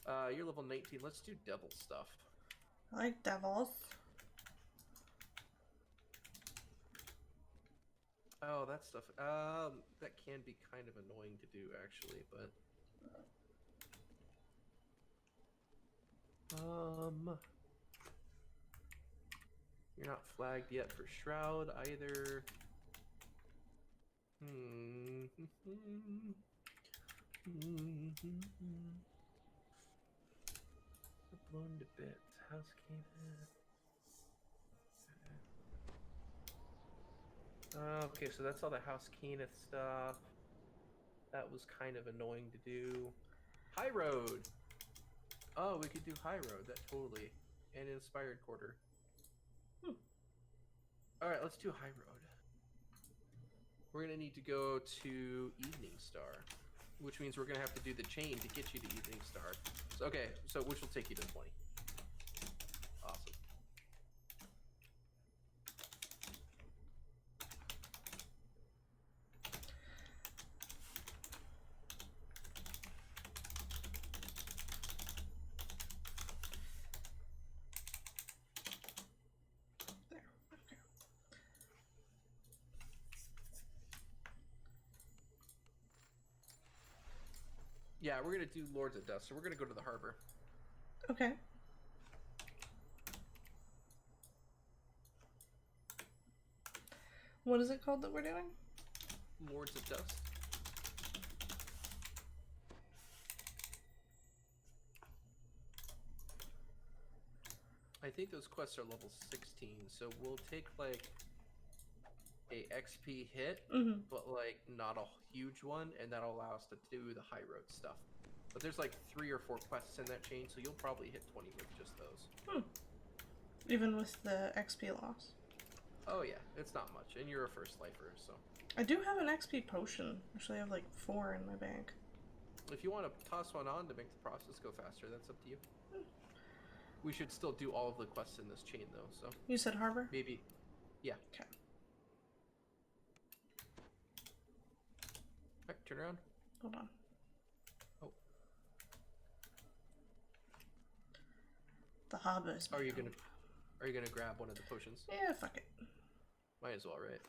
You're level 19. Let's do devil stuff. I like devils. Oh, that stuff. That can be kind of annoying to do, actually, but. You're not flagged yet for Shroud either. Blown to bits. House Canaan. Okay, so that's all the House Kenneth stuff. That was kind of annoying to do. High Road. Oh, we could do High Road. That totally. And Inspired Quarter. All right, let's do High Road. We're gonna need to go to Evening Star, which means we're gonna have to do the chain to get you to Evening Star. So, okay, so which will take you to 20. Awesome. Yeah, we're gonna do Lords of Dust, so we're gonna go to the harbor. Okay. What is it called that we're doing? Lords of Dust. I think those quests are level 16, so we'll take like a XP hit, but like not a huge one, and that'll allow us to do the high road stuff. But there's like 3 or 4 quests in that chain, so you'll probably hit 20 with just those. Even with the XP loss? Oh yeah, it's not much, and you're a first lifer, so. I do have an XP potion. Actually, I have like 4 in my bank. If you want to toss one on to make the process go faster, that's up to you. We should still do all of the quests in this chain, though, so. You said harbor? Maybe. Yeah. Okay. Alright, turn around. Hold on. Oh. The harbor is. Are you gonna grab one of the potions? Yeah, fuck it. Might as well, right?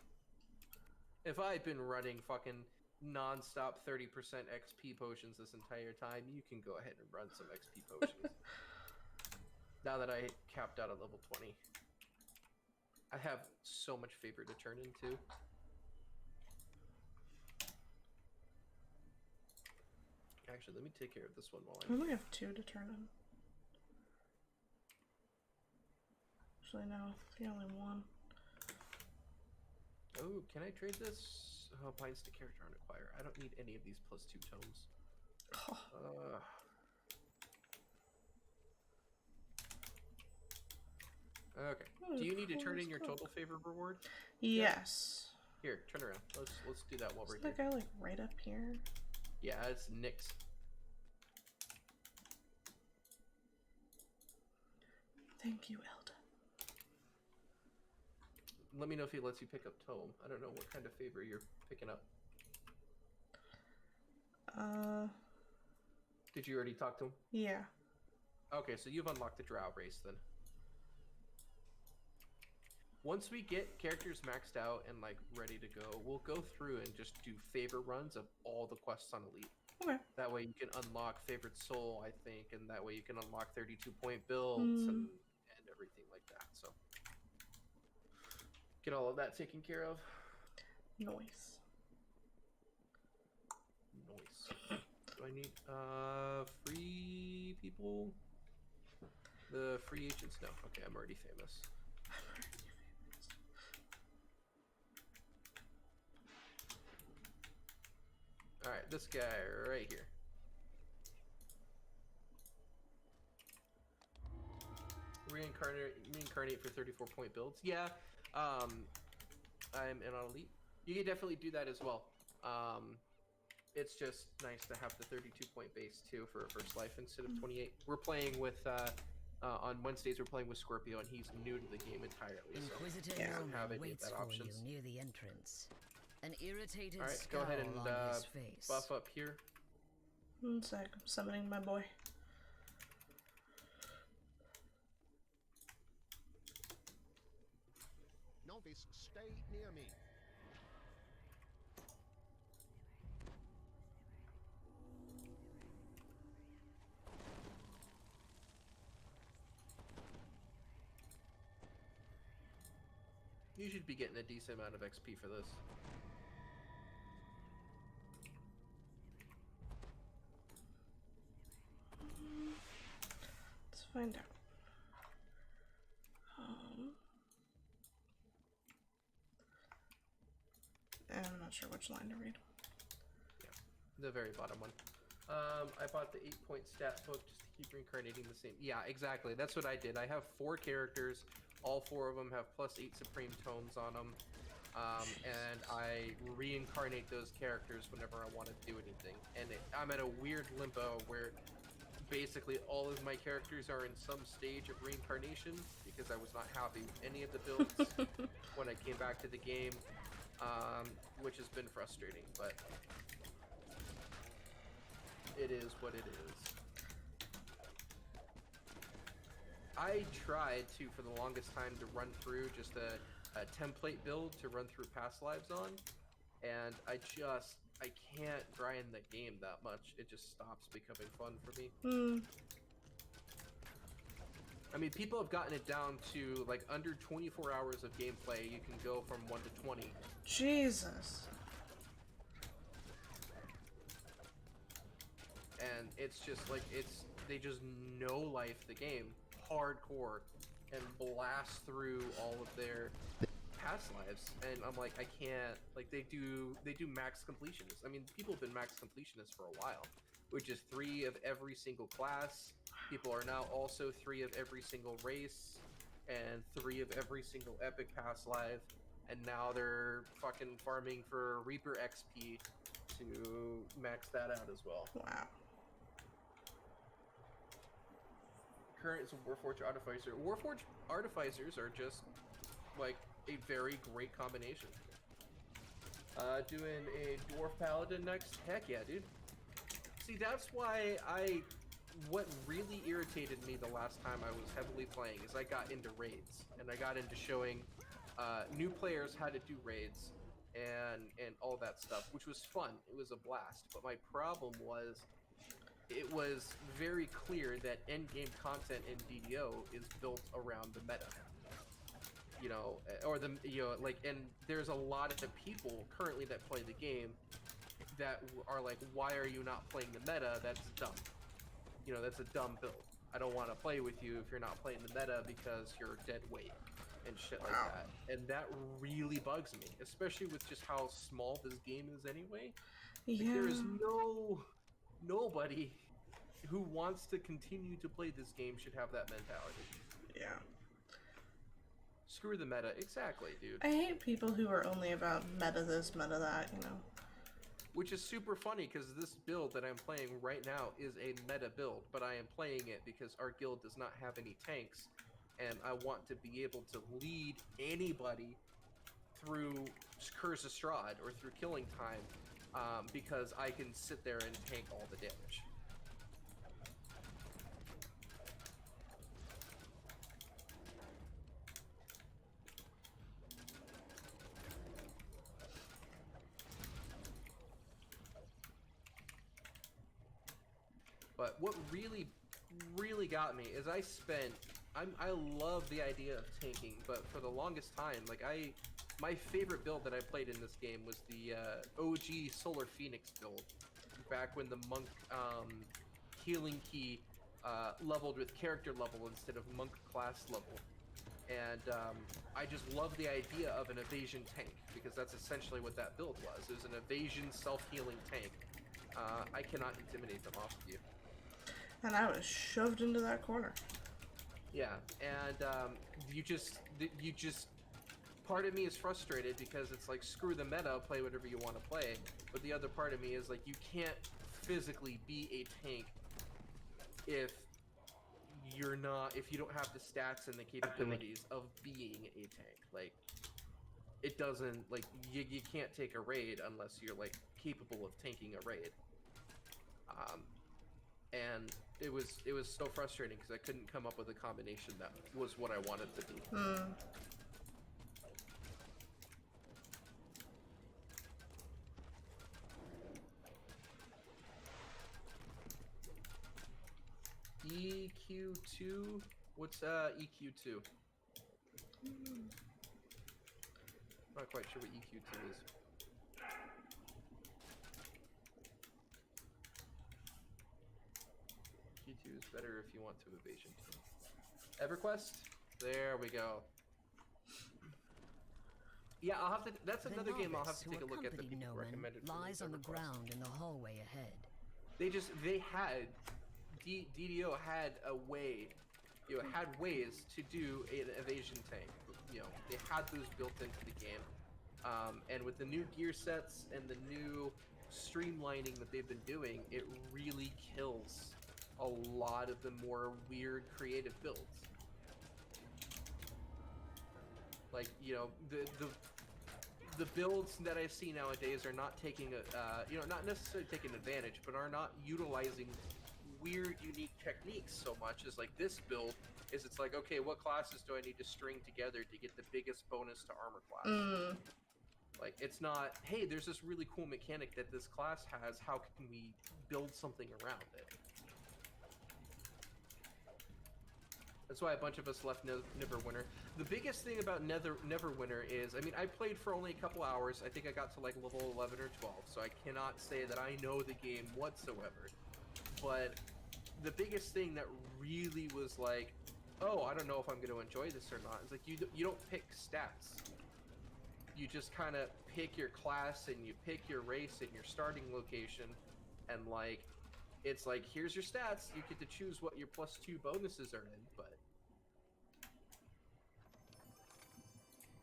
If I've been running fucking non-stop 30% XP potions this entire time, you can go ahead and run some XP potions. Now that I capped out at level 20. I have so much favor to turn into. Actually, let me take care of this one while I only have 2 to turn in. Actually, no. The only 1. Oh, can I trade this? Oh, binds to character on acquire. I don't need any of these +2 tomes. Okay. Do you need to turn in your total favor reward? Yes. Here, turn around. Let's do that while we're Isn't here. that guy like right up here? Yeah, it's Nick's. Thank you, Elda. Let me know if he lets you pick up tome. I don't know what kind of favor you're picking up. Did you already talk to him? Yeah. Okay, so you've unlocked the Drow race then. Once we get characters maxed out and like ready to go, we'll go through and just do favor runs of all the quests on Elite. Okay. That way you can unlock Favored Soul, I think, and that way you can unlock 32-point builds and everything like that. So get all of that taken care of. Noise. Do I need free people? The free agents? No. Okay, I'm already famous. Alright, this guy right here. Reincarnate for 34-point builds. Yeah, I'm in on Elite. You can definitely do that as well. It's just nice to have the 32-point base too for a first life instead of 28. We're playing with on Wednesdays. We're playing with Scorpio, and he's new to the game entirely. Inquisitor so doesn't have any of waits that for options. you near the entrance. An irritated All right, go scowl ahead and on his face. buff up here. 1 sec. I'm summoning my boy. Alvis, stay near me. You should be getting a decent amount of XP for this. Let's find out. And I'm not sure which line to read. Yeah, the very bottom one. I bought the 8-point stat book just to keep reincarnating the same. Yeah, exactly. That's what I did. I have 4 characters. All 4 of them have +8 supreme tomes on them. And I reincarnate those characters whenever I want to do anything. And I'm at a weird limbo where basically all of my characters are in some stage of reincarnation because I was not happy with any of the builds when I came back to the game, which has been frustrating, but it is what it is. I tried to, for the longest time, to run through just a template build to run through past lives on, and I can't grind the game that much. It just stops becoming fun for me. I mean, people have gotten it down to like under 24 hours of gameplay. You can go from 1 to 20. Jesus. And it's just like, they just no life the game hardcore and blast through all of their past lives, and I'm like, I can't, like, they do max completionists. I mean, people have been max completionists for a while, which is 3 of every single class. People are now also 3 of every single race and 3 of every single epic past life, and now they're fucking farming for Reaper XP to max that out as well. Wow. Current is a Warforged Artificer. Warforged Artificers are just like a very great combination. Doing a Dwarf Paladin next? Heck yeah, dude. See, that's why what really irritated me the last time I was heavily playing is I got into raids, and I got into showing new players how to do raids and all that stuff, which was fun. It was a blast. But my problem was, it was very clear that endgame content in DDO is built around the meta. You know, or the, you know, like, and there's a lot of people currently that play the game that are like, why are you not playing the meta? That's dumb. You know, that's a dumb build. I don't want to play with you if you're not playing the meta because you're dead weight and shit like that. And that really bugs me, especially with just how small this game is anyway. Yeah. Like, there is nobody who wants to continue to play this game should have that mentality. Yeah. Screw the meta. Exactly, dude. I hate people who are only about meta this, meta that, you know. Which is super funny because this build that I'm playing right now is a meta build, but I am playing it because our guild does not have any tanks, and I want to be able to lead anybody through Curse of Strahd or through Killing Time, because I can sit there and tank all the damage. But what really got me is I love the idea of tanking, but for the longest time, like, my favorite build that I played in this game was the OG Solar Phoenix build, back when the monk healing key leveled with character level instead of monk class level. And I just love the idea of an evasion tank, because that's essentially what that build was. It was an evasion self-healing tank. I cannot intimidate them off of you. And I was shoved into that corner. Yeah, and you just part of me is frustrated because it's like, screw the meta, play whatever you want to play. But the other part of me is like, you can't physically be a tank if you don't have the stats and the capabilities of being a tank. Like, it doesn't, like, you can't take a raid unless you're like capable of tanking a raid. And it was so frustrating because I couldn't come up with a combination that was what I wanted to be. EQ2. What's EQ2? Not quite sure what EQ2 is. EQ2 is better if you want to evasion. EverQuest? There we go. Yeah, I'll have to. That's another game I'll have to take a look at that people recommended. Lies on the ground in the hallway ahead. They had DDO had a way, had ways to do an evasion tank. They had those built into the game, and with the new gear sets and the new streamlining that they've been doing, it really kills a lot of the more weird creative builds. Like, the builds that I see nowadays are not taking not necessarily taking advantage, but are not utilizing weird, unique techniques so much as like this build is. It's like, okay, what classes do I need to string together to get the biggest bonus to armor class? Like, it's not, hey, there's this really cool mechanic that this class has. How can we build something around it? That's why a bunch of us left Neverwinter. The biggest thing about Neverwinter is, I mean, I played for only a couple hours. I think I got to like level 11 or 12, so I cannot say that I know the game whatsoever. But the biggest thing that really was like, oh, I don't know if I'm going to enjoy this or not, is like you don't pick stats. You just kind of pick your class and you pick your race and your starting location, and like, it's like, here's your stats. You get to choose what your +2 bonuses are in, but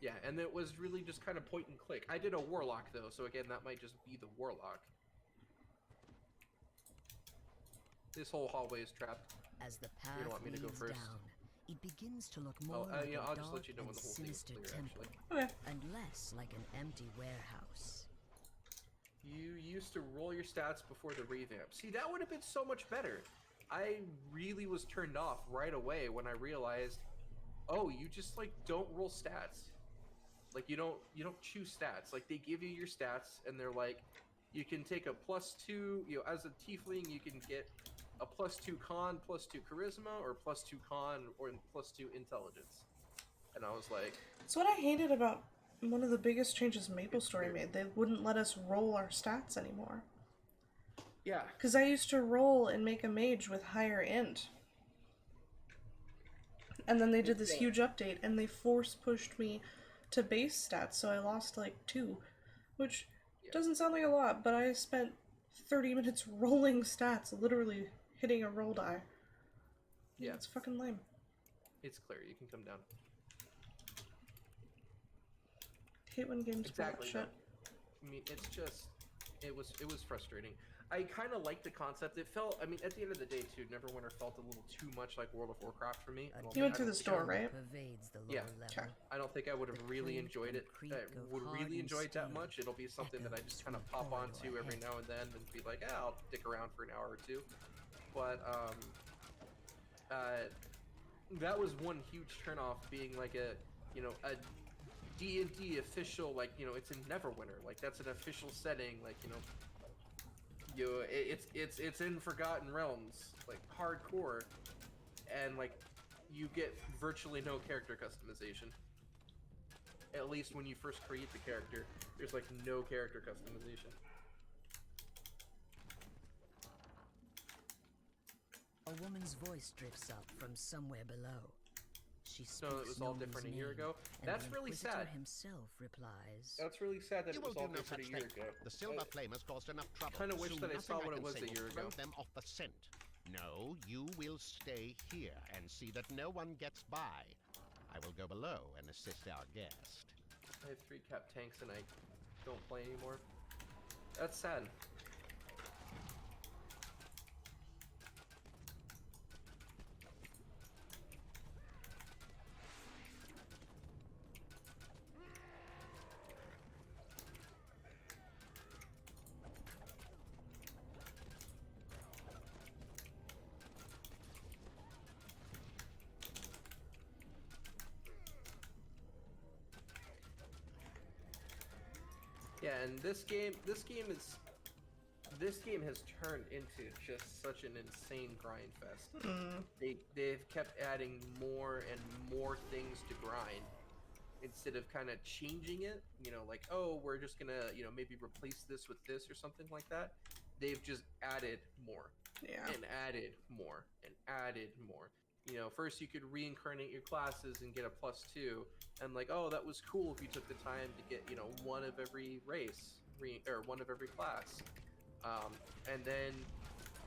yeah, and it was really just kind of point and click. I did a warlock though, so again, that might just be the warlock. This whole hallway is trapped. As the path You don't want me to go leads first? down, it begins to look more like yeah, a I'll dark just let you know when and the whole thing is sinister clear, temple, actually. Okay. and less like an empty warehouse. You used to roll your stats before the revamp. See, that would have been so much better. I really was turned off right away when I realized, oh, you just like don't roll stats. Like you don't choose stats. Like they give you your stats and they're like, you can take a +2, as a tiefling you can get a +2 con, +2 charisma, or +2 con, or +2 intelligence. And I was like, That's what I hated about one of the biggest changes MapleStory made. They wouldn't let us roll our stats anymore. yeah. Because I used to roll and make a mage with higher int. And then they did this huge update and they force pushed me to base stats, so I lost like 2. Which doesn't sound like a lot, but I spent 30 minutes rolling stats, literally hitting a roll die. Yeah. It's fucking lame. It's clear, you can come down. Hate when games Exactly. shit. I mean, it's just, it was frustrating. I kind of liked the concept. It felt, I mean, at the end of the day, too, Neverwinter felt a little too much like World of Warcraft for me. You went through the store, right? Pervades the Yeah. lower level. Sure. I don't think I would have The really clink enjoyed and it. creak I of would really hardened enjoy it that steel much. It'll be something that I echoes just kind of through pop the onto corridor every ahead. now and then and be like, I'll stick around for an hour or two. But that was one huge turnoff, being like a D&D official, like, it's in Neverwinter, like that's an official setting, like, it's in Forgotten Realms, like hardcore, and like you get virtually no character customization. At least when you first create the character, there's like no character customization. A woman's voice drifts up from somewhere below. She speaks So it was all Norman's different a year name, ago. and That's the really Inquisitor sad. himself replies, That's really sad that You it was will all do no different such a year thing. ago. The silver flame has caused enough trouble. Kinda wish Soon that I saw nothing what it can was say a year will throw ago. them off the scent. No, you will stay here and see that no one gets by. I will go below and assist our guest. I have 3 cap tanks and I don't play anymore. That's sad. Yeah, and this game is this game has turned into just such an insane grind fest. They've kept adding more and more things to grind instead of kind of changing it. You know, like, oh, we're just gonna, you know, maybe replace this with this or something like that. They've just added more. Yeah. And added more and added more. You know, first you could reincarnate your classes and get a +2, and like, oh, that was cool if you took the time to get, you know, one of every race, or one of every class. And then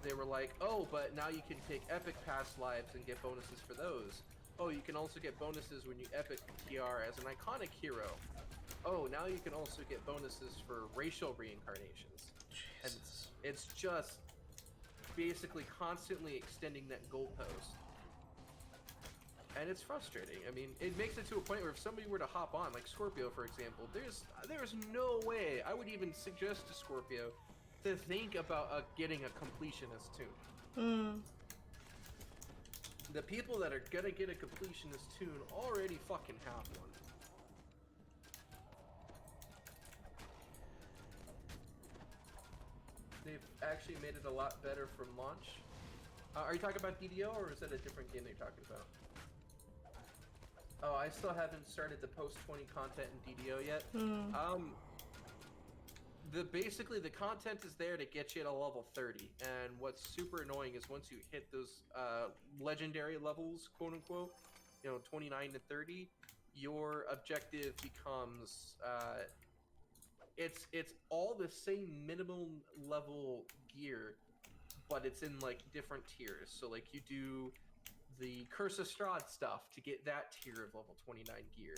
they were like, oh, but now you can take epic past lives and get bonuses for those. Oh, you can also get bonuses when you epic TR as an iconic hero. Oh, now you can also get bonuses for racial reincarnations. And it's just basically constantly extending that goalpost. And it's frustrating. I mean, it makes it to a point where if somebody were to hop on, like Scorpio, for example, there's no way I would even suggest to Scorpio to think about getting a completionist tune. The people that are gonna get a completionist tune already fucking have one. They've actually made it a lot better from launch. Are you talking about DDO, or is that a different game they're talking about? Oh, I still haven't started the post-20 content in DDO yet. Basically the content is there to get you to level 30, and what's super annoying is once you hit those legendary levels, quote unquote, you know, 29 to 30, your objective becomes it's all the same minimum level gear, but it's in like different tiers. So like you do the Curse of Strahd stuff to get that tier of level 29 gear,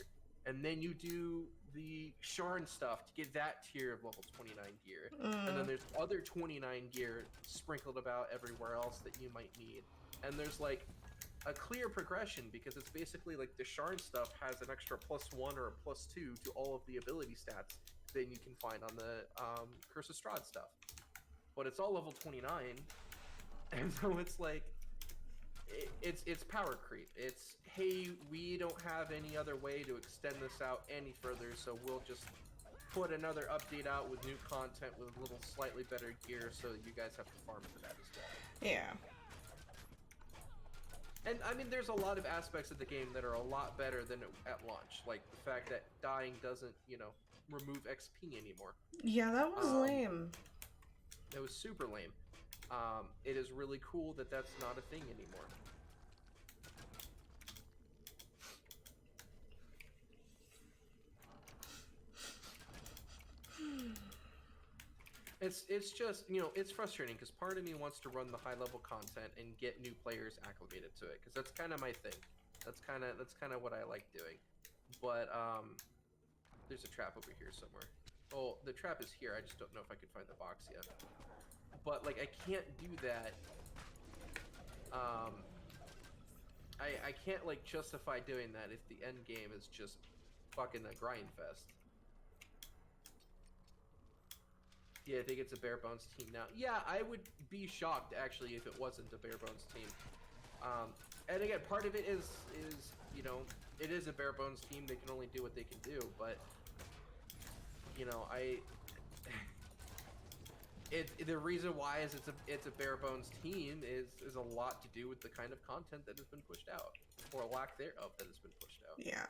and then you do the Sharn stuff to get that tier of level 29 gear, and then there's other 29 gear sprinkled about everywhere else that you might need. And there's like a clear progression, because it's basically like the Sharn stuff has an extra +1 or a +2 to all of the ability stats that you can find on the Curse of Strahd stuff, but it's all level 29, and so it's like it's power creep. It's, hey, we don't have any other way to extend this out any further, so we'll just put another update out with new content with a little slightly better gear, so you guys have to farm for that as well. Yeah. And I mean, there's a lot of aspects of the game that are a lot better than at launch, like the fact that dying doesn't, you know, remove XP anymore. Yeah, that was lame. It was super lame. It is really cool that that's not a thing anymore. It's just, you know, it's frustrating because part of me wants to run the high level content and get new players acclimated to it, because that's kind of my thing. That's kind of what I like doing. But there's a trap over here somewhere. Oh, the trap is here. I just don't know if I can find the box yet. But like, I can't do that. I can't like justify doing that if the end game is just fucking a grind fest. Yeah, I think it's a bare bones team now. Yeah, I would be shocked actually if it wasn't a bare bones team. And again, part of it is you know, it is a bare bones team. They can only do what they can do, but you know, the reason why is it's a bare bones team is a lot to do with the kind of content that has been pushed out, or lack thereof that has been pushed out. Yeah.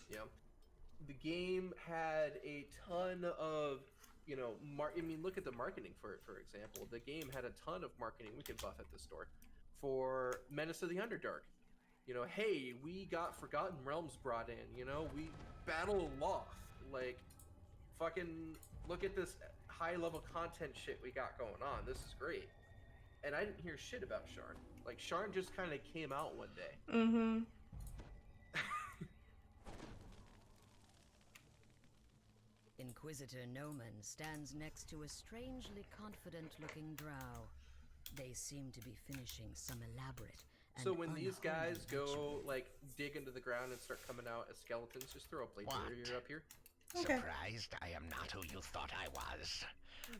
Yeah. The game had a ton of, you know, I mean, look at the marketing for it, for example. The game had a ton of marketing. We can buff at the store for Menace of the Underdark. You know, hey, we got Forgotten Realms brought in, you know, we battle Loth. Like, fucking look at this high-level content shit we got going on. This is great. And I didn't hear shit about Sharn. Like, Sharn just kind of came out one day. Mm-hmm. Inquisitor Noman stands next to a strangely confident-looking drow. They seem to be finishing some elaborate and so when these unholy guys go, ritual. like, dig into the ground and start coming out as skeletons, just throw a plate barrier up here. Okay. Surprised I am not who you thought I was?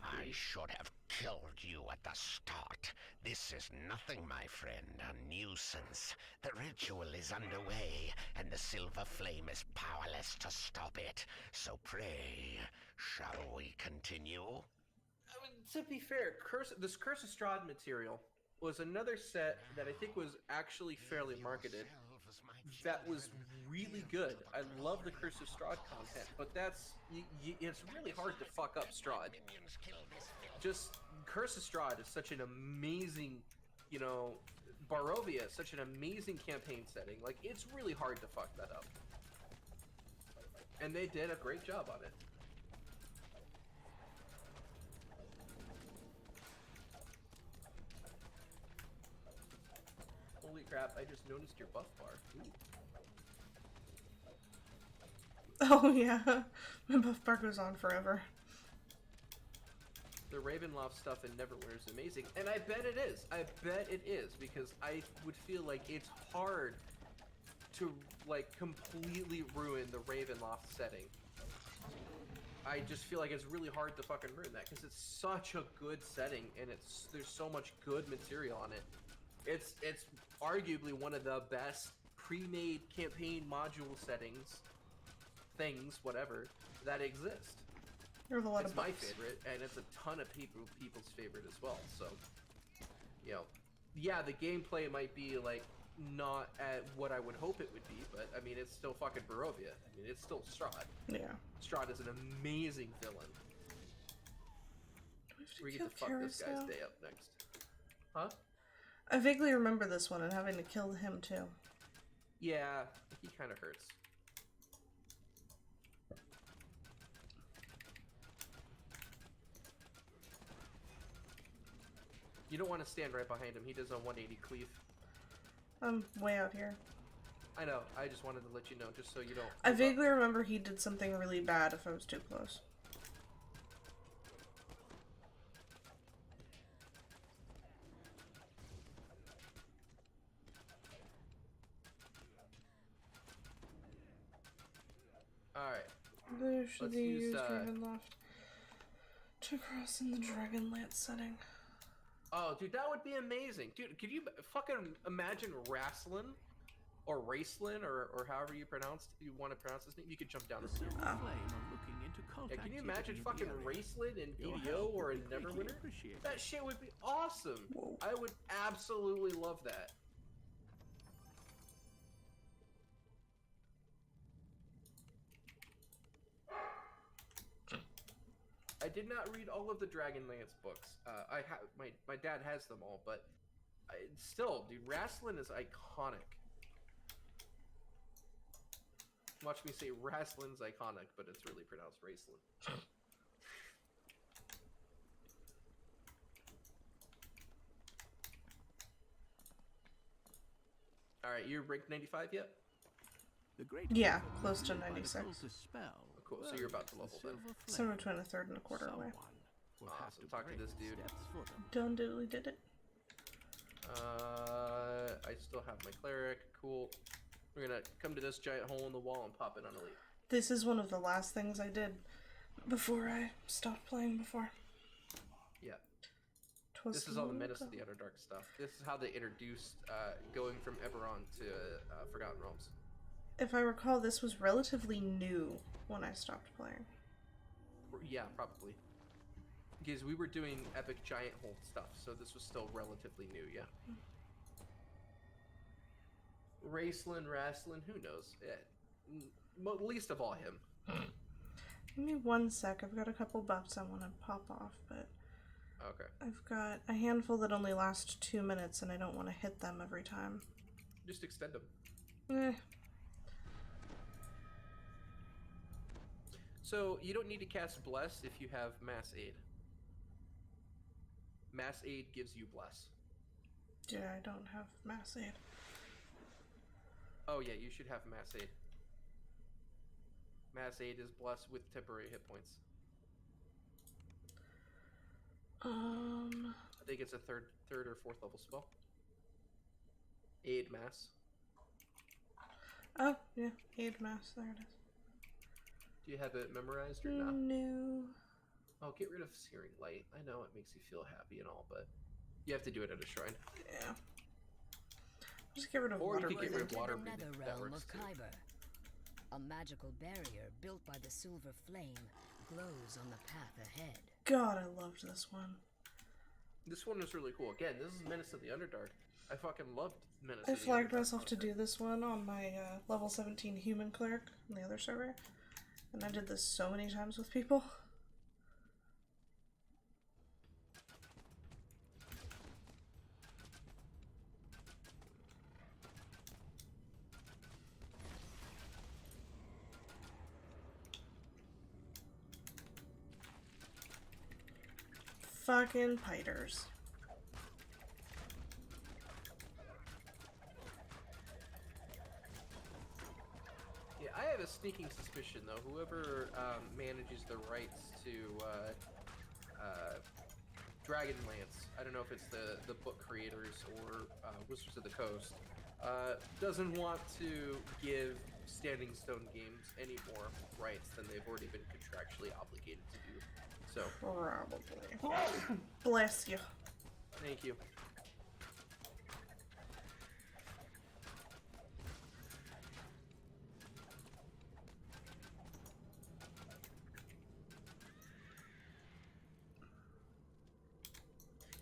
I should have killed you at the start. This is nothing, my friend, a nuisance. The ritual is underway, and the silver flame is powerless to stop it. So pray, shall we continue? I mean, to be fair, this Curse of Strahd material was another set that I think was actually fairly marketed. That was really good. I love the Curse of Strahd content, but it's really hard to fuck up Strahd. Just Curse of Strahd is such an amazing, you know, Barovia is such an amazing campaign setting. Like, it's really hard to fuck that up. And they did a great job on it. Holy crap, I just noticed your buff bar. Ooh. Oh yeah, my buff bar goes on forever. The Ravenloft stuff in Neverwinter is amazing, and I bet it is. I bet it is, because I would feel like it's hard to, like, completely ruin the Ravenloft setting. I just feel like it's really hard to fucking ruin that, because it's such a good setting, and there's so much good material on it. It's arguably one of the best pre-made campaign module settings, whatever, that exist. There's a lot It's of my books. favorite, and it's a ton of people's favorite as well. So, you know, yeah, the gameplay might be like not at what I would hope it would be, but I mean, it's still fucking Barovia. I mean, it's still Strahd. Yeah. Strahd is an amazing villain. Do we have to We get kill to fuck this guy's Carousel? day up next. Huh? I vaguely remember this one and having to kill him too. Yeah, he kind of hurts. You don't want to stand right behind him. He does a 180 cleave. I'm way out here. I know. I just wanted to let you know, just so you don't. I vaguely remember he did something really bad if I was too close. Alright. There should Let's be use, used Ravenloft to cross in the Dragonlance setting. Oh, dude, that would be amazing. Dude, could you fucking imagine Raslin? Or Racelin, or however you want to pronounce his name? You could jump down. Yeah, can you imagine fucking Racelin in DDO or in Neverwinter? That shit would be awesome. Whoa. I would absolutely love that. I did not read all of the Dragonlance books. My dad has them all, but still, dude, Raslin is iconic. Watch me say Raslin's iconic, but it's really pronounced Racelin. Alright, you're ranked 95 yet? Yeah, close to 96. Oh, cool, so you're about to level then. Somewhere between a third and a quarter away. Awesome, talk to this dude. Done diddly did it. I still have my cleric, cool. We're gonna come to this giant hole in the wall and pop it on elite. This is one of the last things I did before I stopped playing before. Yeah. This is all the Menace of the Underdark stuff. This is how they introduced going from Eberron to Forgotten Realms. If I recall, this was relatively new when I stopped playing. Yeah, probably. Because we were doing epic giant hole stuff, so this was still relatively new, yeah. Racelin, who knows? Yeah. Least of all him. Give me 1 sec. I've got a couple buffs I want to pop off, but Okay. I've got a handful that only last 2 minutes, and I don't want to hit them every time. Just extend them. Eh. So, you don't need to cast Bless if you have Mass Aid. Mass Aid gives you Bless. Yeah, I don't have Mass Aid. Oh yeah, you should have Mass Aid. Mass Aid is Bless with temporary hit points. I think it's a third or fourth level spell. Aid Mass. Oh, yeah, Aid Mass, there it is. Do you have it memorized or not? No. Oh, get rid of Searing Light. I know it makes you feel happy and all, but you have to do it at a shrine. Yeah. Just get rid of Or water. you could get rid of Into water the breathing. nether That realm works of too. Kyber. A magical barrier built by the silver flame glows on the path ahead. God, I loved this one. This one was really cool. Again, this is Menace of the Underdark. I fucking loved Menace I of the flagged Underdark myself to content. do this one on my level 17 human cleric on the other server. And I did this so many times with people. Fucking piters. Yeah, I have a sneaking suspicion though. Whoever manages the rights to Dragonlance, I don't know if it's the book creators or Wizards of the Coast, doesn't want to give Standing Stone Games any more rights than they've already been contractually obligated to do. So, Probably. Bless you. thank you.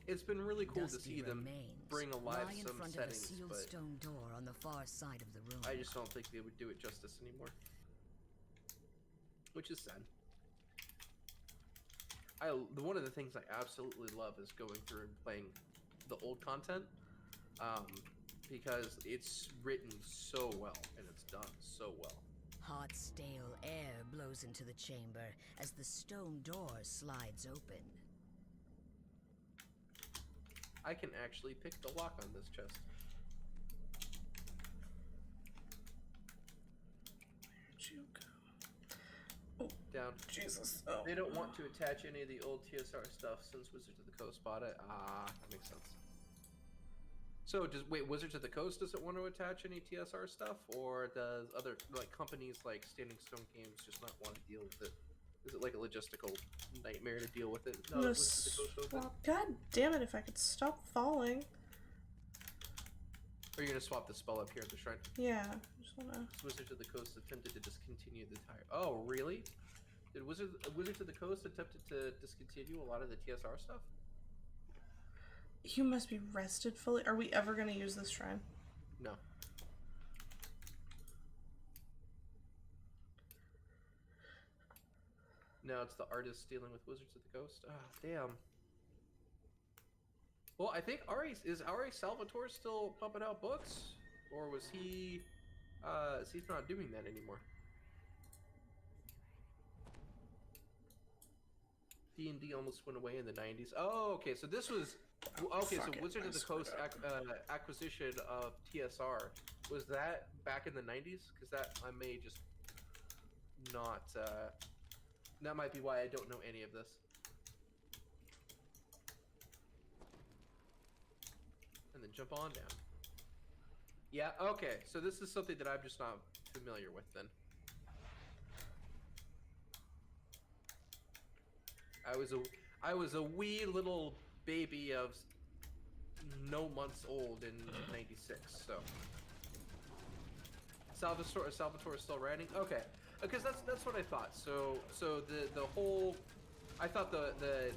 It's been really cool to Dusty see them remains bring alive lie in some front settings, of a sealed but stone door on the far side of the room. I just don't think they would do it justice anymore. Which is sad. One of the things I absolutely love is going through and playing the old content, because it's written so well and it's done so well. Hot, stale air blows into the chamber as the stone door slides open. I can actually pick the lock on this chest. Where'd you go? Down. Jesus. Oh. They don't want to attach any of the old TSR stuff since Wizards of the Coast bought it. Ah, that makes sense. So, wait, Wizards of the Coast doesn't want to attach any TSR stuff, or does other companies like Standing Stone Games just not want to deal with it? Is it like a logistical nightmare to deal with it? No, I'm gonna Wizards of the Coast open. swap. God damn it! If I could stop falling. Or you're gonna swap the spell up here at the shrine. Yeah. Just wanna. Wizards of the Coast attempted to discontinue the entire. Oh, really? Did Wizards of the Coast attempted to discontinue a lot of the TSR stuff? You must be rested fully. Are we ever gonna use this shrine? No. No, it's the artist dealing with Wizards of the Coast. Ah, damn. Well, I think is Ari Salvatore still pumping out books, or was he? He's not doing that anymore. D&D almost went away in the 90s. Oh, okay. So this was okay. So Wizards of the Coast acquisition of TSR, was that back in the 90s? Because that I may just not. That might be why I don't know any of this. And then jump on down. Yeah, okay. So this is something that I'm just not familiar with then. I was a wee little baby of no months old in '96, so. Salvatore is still writing? Okay. Because that's what I thought. So the whole, I thought the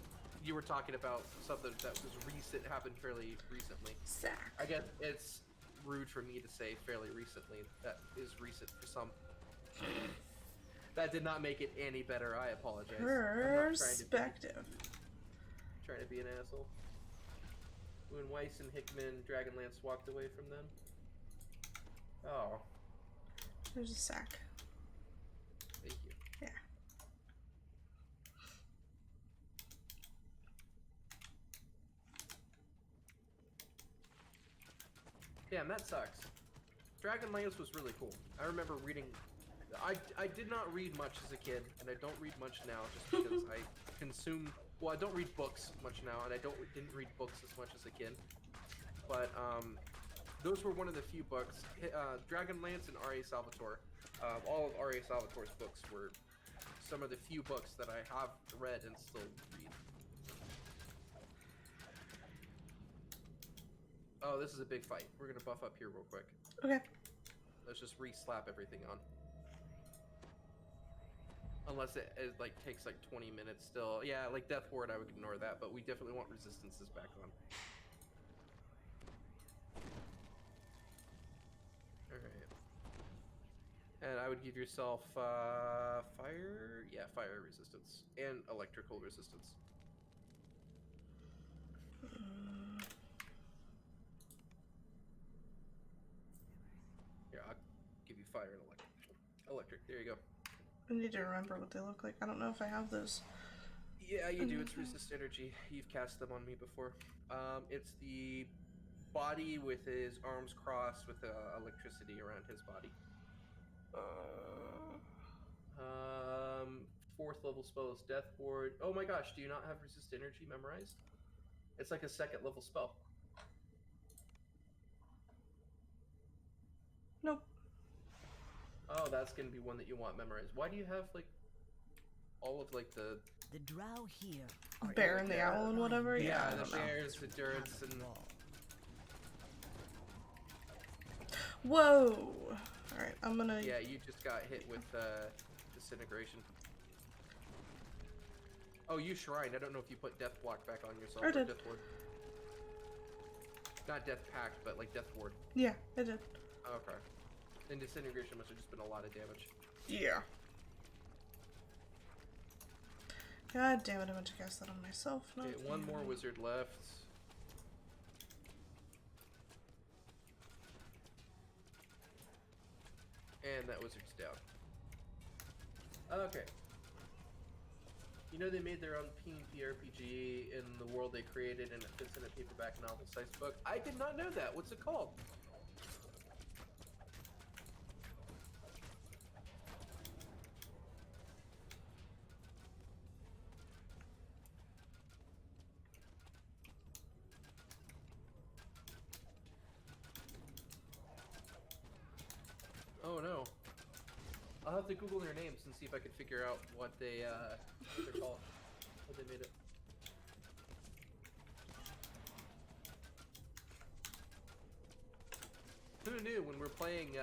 you were talking about something that was recent, happened fairly recently. Sack. I guess it's rude for me to say fairly recently. That is recent for some. That did not make it any better. I apologize. Perspective. Trying to be an asshole. When Weiss and Hickman, Dragonlance walked away from them. Oh. There's a sack. Thank you. Yeah. Damn, that sucks. Dragonlance was really cool. I remember reading. I did not read much as a kid, and I don't read much now, just because I consume. Well, I don't read books much now, and I didn't read books as much as a kid. But those were one of the few books. Dragonlance and R.A. Salvatore. All of R.A. Salvatore's books were some of the few books that I have read and still read. Oh, this is a big fight. We're gonna buff up here real quick. Okay. Let's just re-slap everything on. Unless it like takes like 20 minutes still. Yeah, like Death Ward, I would ignore that, but we definitely want resistances back on. Alright. And I would give yourself fire? Yeah, fire resistance. And electrical resistance. Here, I'll give you fire and electric. There you go. I need to remember what they look like. I don't know if I have those. Yeah, you do. It's resist energy. You've cast them on me before. It's the body with his arms crossed with electricity around his body. 4th level spell is Death Ward. Oh my gosh, do you not have resist energy memorized? It's like a 2nd level spell. Nope. Oh, that's gonna be one that you want memorized. Why do you have like all of like the drow here bear and the owl and whatever? Yeah, I the don't know. bears, the durance, and Whoa! Alright, I'm gonna... yeah, you just got hit with disintegration. Oh, you shrined. I don't know if you put Death Block back on yourself. I or did. Death Ward. Not Death Pact, but like Death Ward. Yeah, I did. Okay. And disintegration must have just been a lot of damage. Yeah. God damn it, I meant to cast that on myself. Not Okay, one you. more wizard left. And that wizard's down. Okay. You know they made their own PvP RPG in the world they created and it fits in a paperback novel-sized book? I did not know that. What's it called? Oh no. I'll have to Google their names and see if I can figure out what they're called. What they made it. Who knew when we're playing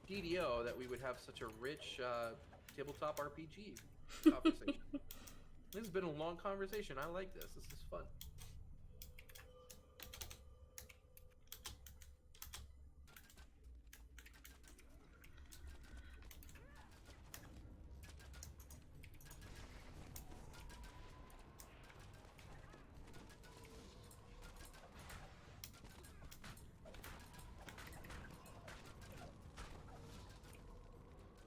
DDO that we would have such a rich tabletop RPG conversation? This has been a long conversation. I like this. This is fun.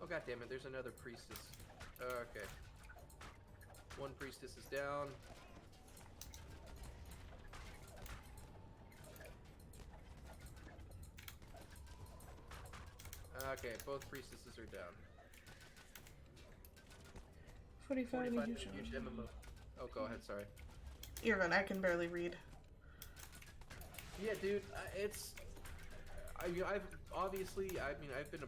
Oh god damn it, there's another priestess. Okay. One priestess is down. Okay, both priestesses are down. 45 45 huge. huge MMO. Oh, go ahead, sorry. You're good, I can barely read. Yeah, dude, it's... I've obviously, I've been I've been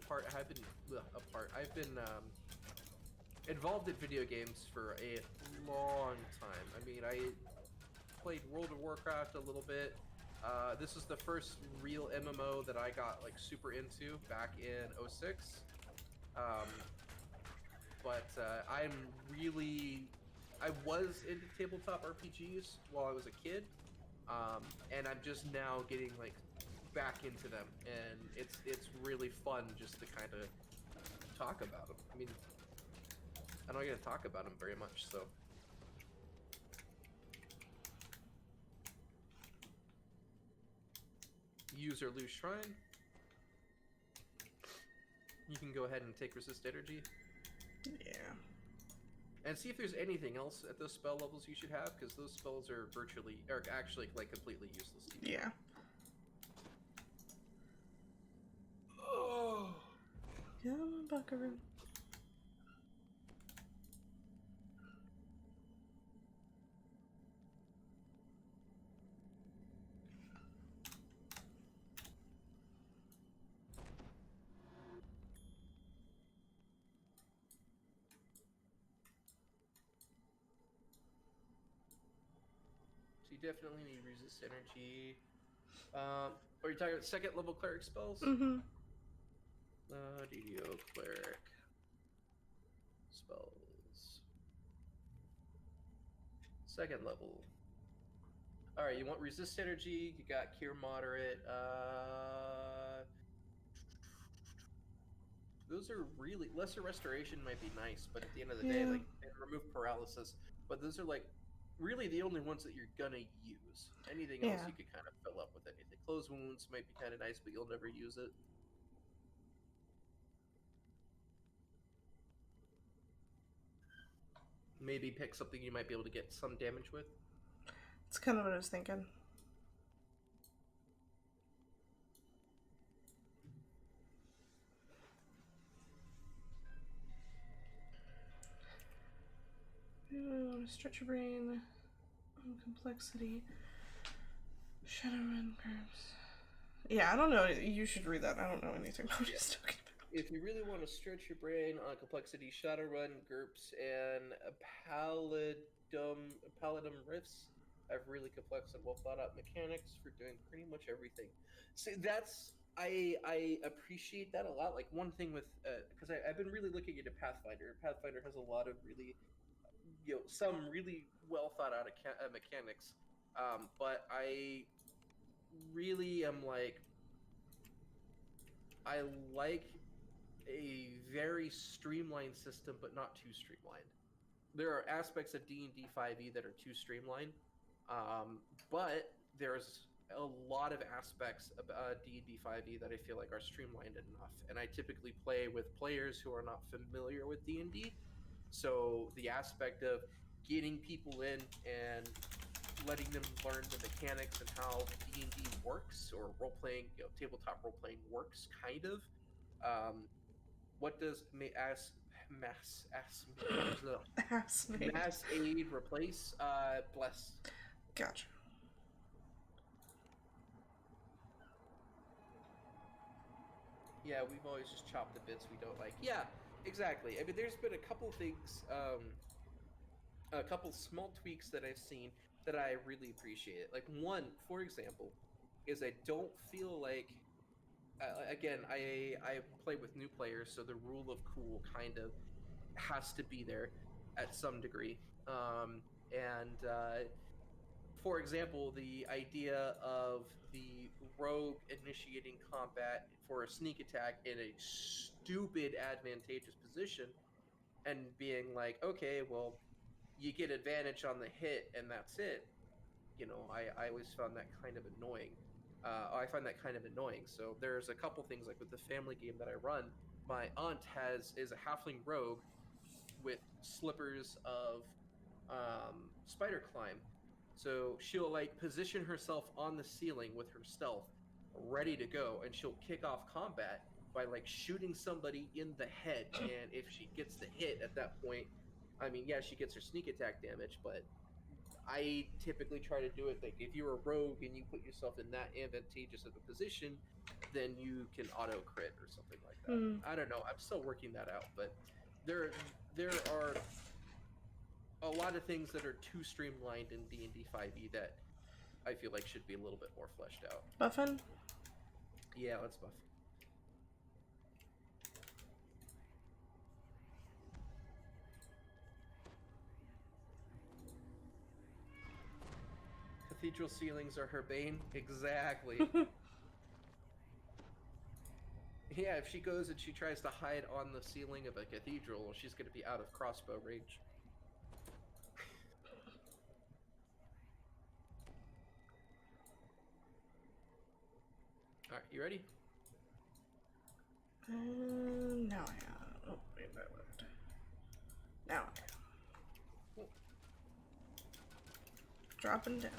involved in video games for a long time. I mean, I played World of Warcraft a little bit. This was the first real MMO that I got like super into back in 06. I was into tabletop RPGs while I was a kid, and I'm just now getting like back into them, and it's really fun just to kind of talk about them. I mean, I don't get to talk about them very much, so. Use or lose shrine. You can go ahead and take resist energy. Yeah. And see if there's anything else at those spell levels you should have, because those spells are actually like completely useless to you. Yeah. Oh. Come on, Buckaroo. you definitely need resist energy. Are you talking about second level cleric spells? Mm-hmm. DDO cleric spells. Second level. Alright, you want resist energy, you got cure moderate, those are really lesser restoration might be nice, but at the end of the day, Yeah. like, and remove paralysis, but those are like really the only ones that you're gonna use. Anything else Yeah. you could kind of fill up with anything. Close wounds might be kind of nice, but you'll never use it. Maybe pick something you might be able to get some damage with. That's kind of what I was thinking. Stretch your brain. Complexity. Shadowrun curves. Yeah, I don't know. You should read that. I don't know anything about what he's talking about. If you really want to stretch your brain on complexity, Shadowrun, GURPS, and Paladum Riffs have really complex and well thought out mechanics for doing pretty much everything. So that's I appreciate that a lot. Like one thing with because I've been really looking into Pathfinder. Pathfinder has a lot of really some really well thought out mechanics, but I really am like I like a very streamlined system, but not too streamlined. There are aspects of D&D 5e that are too streamlined, but there's a lot of aspects of D&D 5e that I feel like are streamlined enough. And I typically play with players who are not familiar with D&D, so the aspect of getting people in and letting them learn the mechanics and how D&D works, or role-playing, tabletop role-playing works, kind of. What does mass aid replace? Bless. Gotcha. Yeah, we've always just chopped the bits we don't like. Yeah, exactly. I mean, there's been a couple things, a couple small tweaks that I've seen that I really appreciate. Like one, for example, is I don't feel like again, I play with new players, so the rule of cool kind of has to be there at some degree. For example, the idea of the rogue initiating combat for a sneak attack in a stupid advantageous position and being like, okay, well, you get advantage on the hit and that's it. I always found that kind of annoying. I find that kind of annoying. So there's a couple things like with the family game that I run. My aunt is a halfling rogue with slippers of spider climb. So she'll like position herself on the ceiling with her stealth, ready to go, and she'll kick off combat by like shooting somebody in the head. And if she gets the hit at that point, I mean, yeah, she gets her sneak attack damage, but I typically try to do it like if you're a rogue and you put yourself in that advantageous of a position, then you can auto crit or something like that. I don't know. I'm still working that out, but there are a lot of things that are too streamlined in D&D 5e that I feel like should be a little bit more fleshed out. Buffin? Yeah, let's buff. Cathedral ceilings are her bane? Exactly. Yeah, if she goes and she tries to hide on the ceiling of a cathedral, she's going to be out of crossbow range. Alright, you ready? Now I am. Oh, wait, that worked. Now I am. Cool. Dropping down.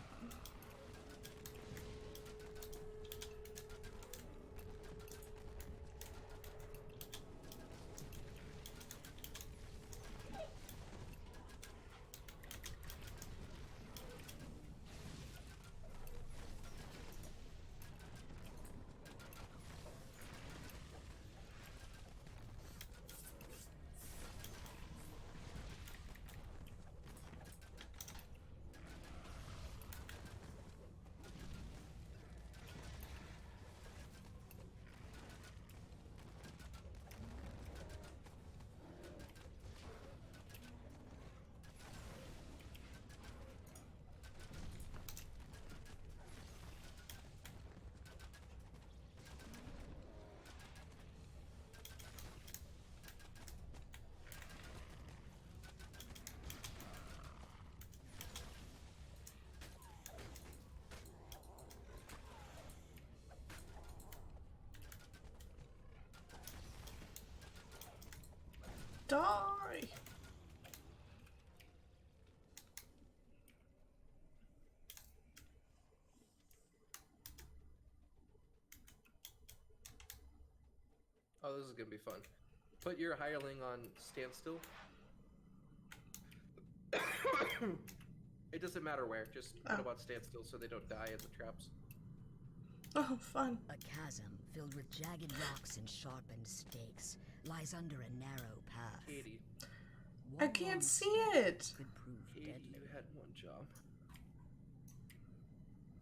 Die! Oh, this is gonna be fun. Put your hireling on standstill. It doesn't matter where, just put them on standstill so they don't die in the traps. Oh, fun. A chasm filled with jagged rocks and sharpened stakes lies under a narrow path. Katie. I can't see it! Could prove Katie, deadly. you had one job.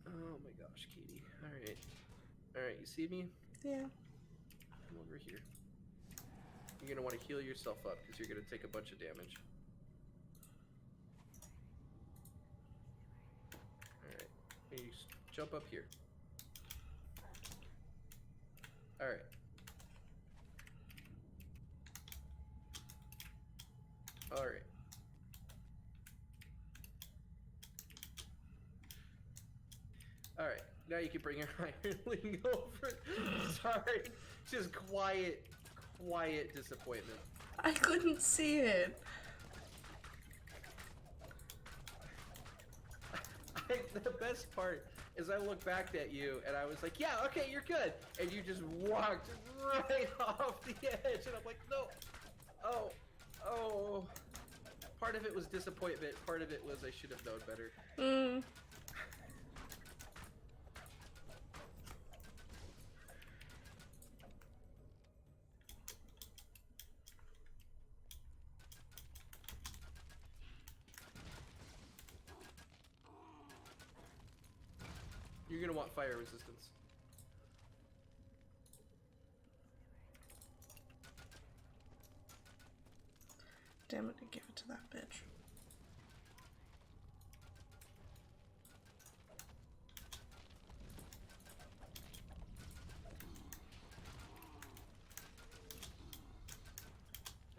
Oh my gosh, Katie. Alright. Alright, you see me? Yeah. Come over here. You're gonna want to heal yourself up because you're gonna take a bunch of damage. Alright. You jump up here. Alright. Alright. Alright. Now you can bring your hireling over. Sorry. Just quiet disappointment. I couldn't see it. The best part is I looked back at you and I was like, yeah, okay, you're good. And you just walked right off the edge. And I'm like, no. Oh. Part of it was disappointment. Part of it was I should have known better. You're gonna want fire resistance. Damn it, I gave it to that bitch.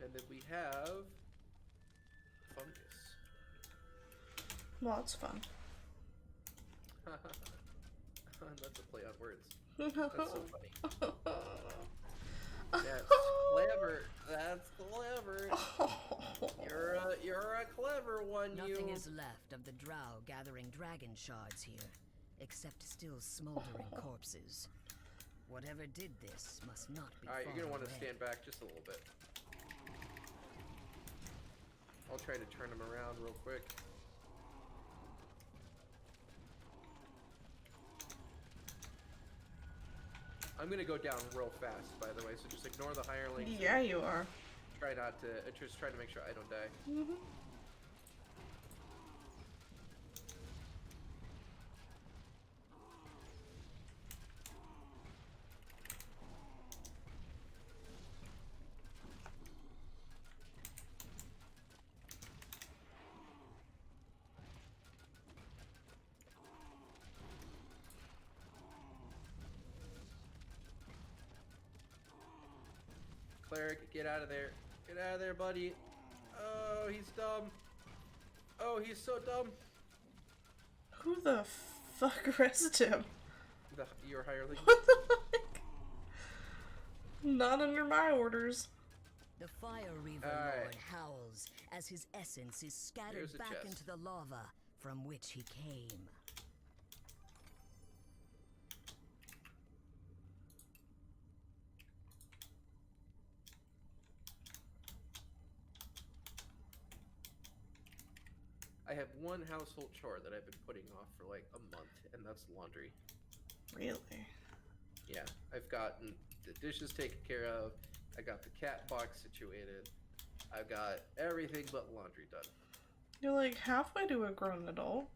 And then we have fungus. Well, it's fun. That's a play on words. That's so funny. That's clever. That's clever. You're a clever one. Nothing is left of the drow gathering dragon shards here, except still smoldering corpses. Whatever did this must not be. Alright, you're gonna want to away. stand back just a little bit. I'll try to turn him around real quick. I'm gonna go down real fast, by the way, so just ignore the hirelings. Yeah, you are. Try not to, just try to make sure I don't die. Cleric, get out of there. Get out of there, buddy. Oh, he's dumb. Oh, he's so dumb. Who the fuck arrested him? Your hireling. What the fuck? Not under my orders. The Fire Reaver Lord howls as his essence is scattered Here's a back chest. into the lava from which he came. I have one household chore that I've been putting off for like a month, and that's laundry. Really? Yeah, I've gotten the dishes taken care of. I got the cat box situated. I've got everything but laundry done. You're like halfway to a grown adult.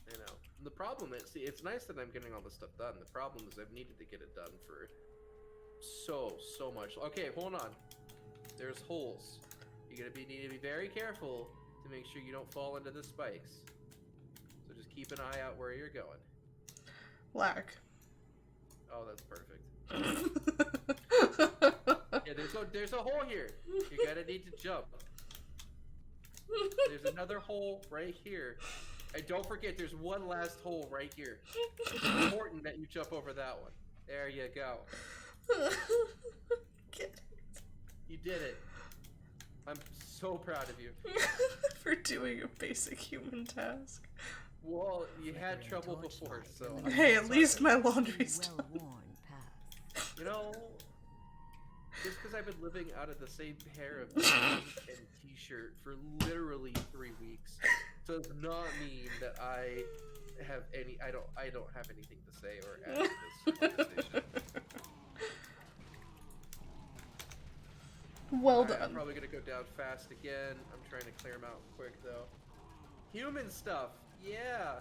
I know. The problem is, see, it's nice that I'm getting all this stuff done. The problem is I've needed to get it done for so much. Okay, hold on. There's holes. You're gonna need to be very careful to make sure you don't fall into the spikes. So just keep an eye out where you're going. Lack. Oh, that's perfect. Yeah, there's a hole here. You're gonna need to jump. There's another hole right here. And don't forget, there's one last hole right here. It's important that you jump over that one. There you go. Get it. You did it. I'm so proud of you. For doing a basic human task. Well, you had trouble before, so... Hey, at least my laundry's done. Well-worn path. You know, just because I've been living out of the same pair of jeans and t-shirt for literally 3 weeks does not mean that I have any. I don't have anything to say or add to this conversation. Well Alright, done. I'm probably gonna go down fast again. I'm trying to clear them out quick though. Human stuff, yeah.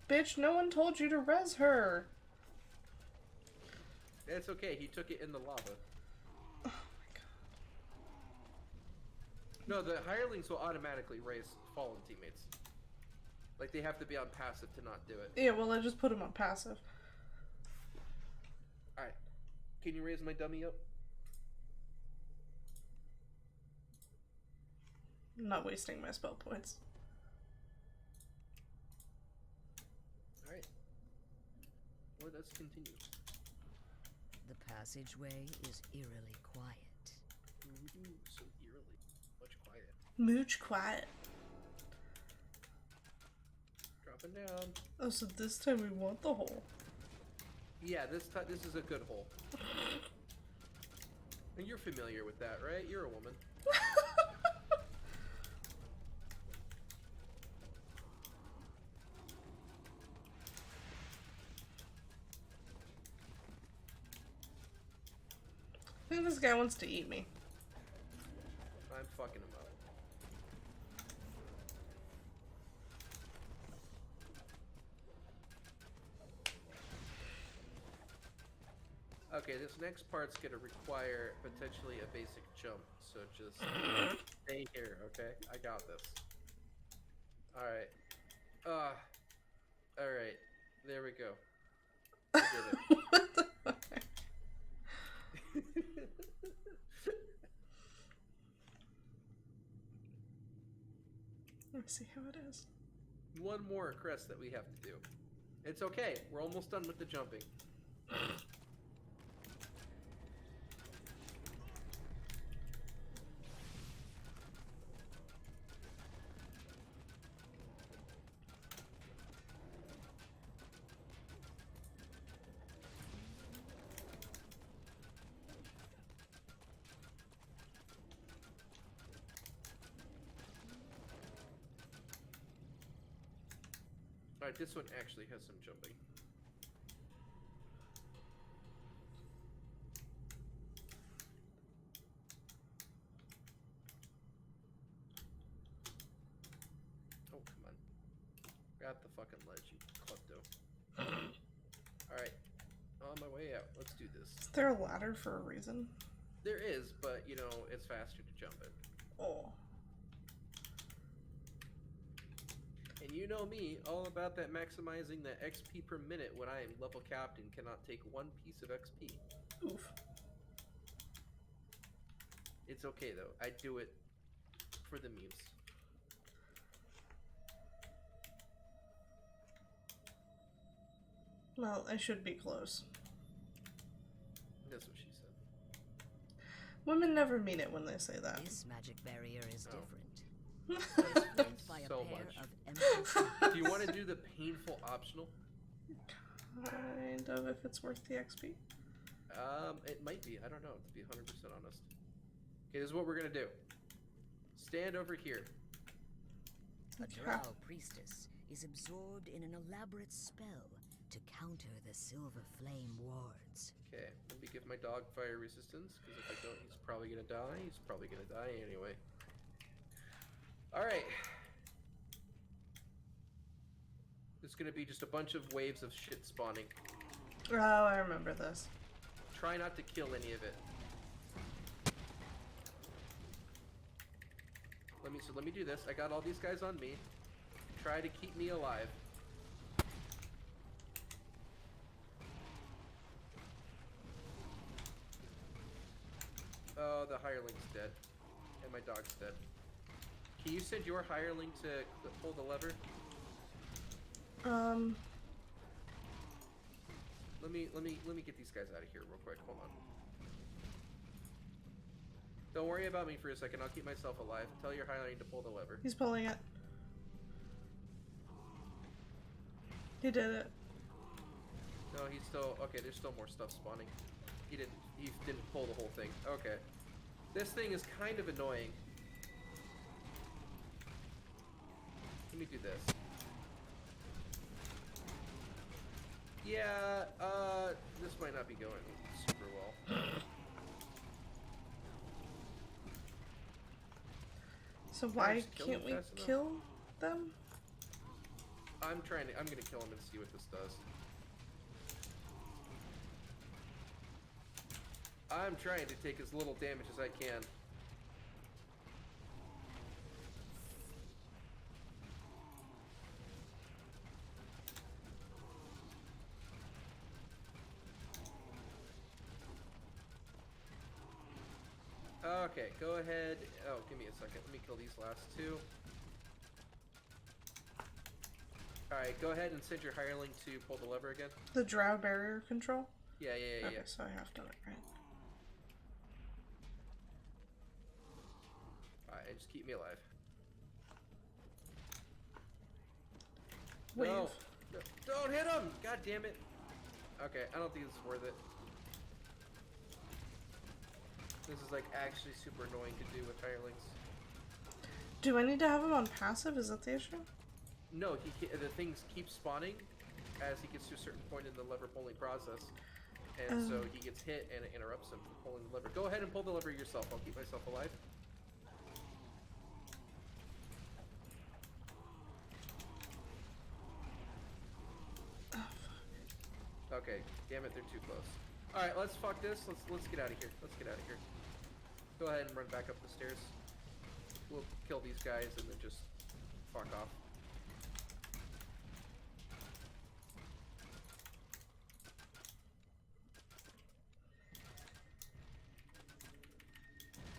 Bitch, no one told you to res her. It's okay. He took it in the lava. Oh my god. No, the hirelings will automatically raise fallen teammates. Like, they have to be on passive to not do it. Yeah, well, I just put him on passive. Alright. Can you raise my dummy up? I'm not wasting my spell points. Alright. Well, let's continue. The passageway is eerily quiet. Ooh, so eerily. Much quiet. Mooch quiet. Dropping down. Oh, so this time we want the hole. Yeah, this is a good hole. And you're familiar with that, right? You're a woman. I think this guy wants to eat me. I'm fucking him up. Okay, this next part's gonna require potentially a basic jump, so just stay here, okay? I got this. Alright. Alright. There we go. I did it. What the fuck? Let me see how it is. One more crest that we have to do. It's okay. We're almost done with the jumping. Alright, this one actually has some jumping. Oh, come on. Grab the fucking ledge, you klepto. Alright, on my way out. Let's do this. Is there a ladder for a reason? There is, but, you know, it's faster to jump it. Oh. And you know me, all about that maximizing the XP per minute when I am level capped and cannot take one piece of XP. Oof. It's okay though, I do it for the memes. Well, I should be close. That's what she said. Women never mean it when they say that. This magic barrier is Oh. different. Thanks By a so pair much. of empty Do you want to do the painful optional? Kind of, if it's worth the XP. It might be. I don't know, to be 100% honest. Okay, this is what we're gonna do. Stand over here. A drow priestess is absorbed in an elaborate spell to counter the silver flame wards. Okay, let me give my dog fire resistance, because if I don't, he's probably gonna die. He's probably gonna die anyway. Alright. It's gonna be just a bunch of waves of shit spawning. Oh, I remember this. Try not to kill any of it. Let me do this. I got all these guys on me. Try to keep me alive. Oh, the hireling's dead. And my dog's dead. Can you send your hireling to pull the lever? Let me get these guys out of here real quick. Hold on. Don't worry about me for a second. I'll keep myself alive. Tell your hireling to pull the lever. He's pulling it. He did it. No, he's still okay. There's still more stuff spawning. He didn't pull the whole thing. Okay. This thing is kind of annoying. Let me do this. Yeah, this might not be going super well. So why just kill can't him we fast enough? kill them? I'm gonna kill him and see what this does. I'm trying to take as little damage as I can. Okay, go ahead. Oh, give me a second. Let me kill these last two. Alright, go ahead and send your hireling to pull the lever again. The drow barrier control? Yeah. Okay, so I have done it right. Alright, just keep me alive. Wave. No, don't hit him! God damn it. Okay, I don't think this is worth it. This is like actually super annoying to do with hirelings. Do I need to have him on passive? Is that the issue? No, the things keep spawning as he gets to a certain point in the lever pulling process. And so he gets hit and it interrupts him from pulling the lever. Go ahead and pull the lever yourself. I'll keep myself alive. Okay, damn it, they're too close. Alright, let's fuck this. Let's get out of here. Let's get out of here. Go ahead and run back up the stairs. We'll kill these guys and then just fuck off.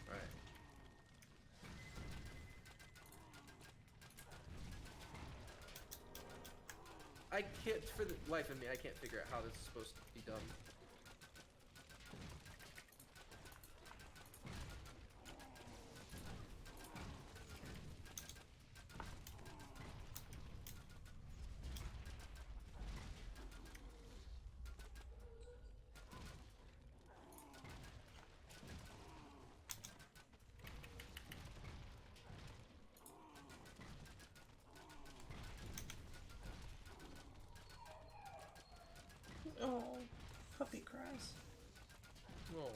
Alright. I can't, for the life of me, I can't figure out how this is supposed to be done. Oh, puppy cries. Oh.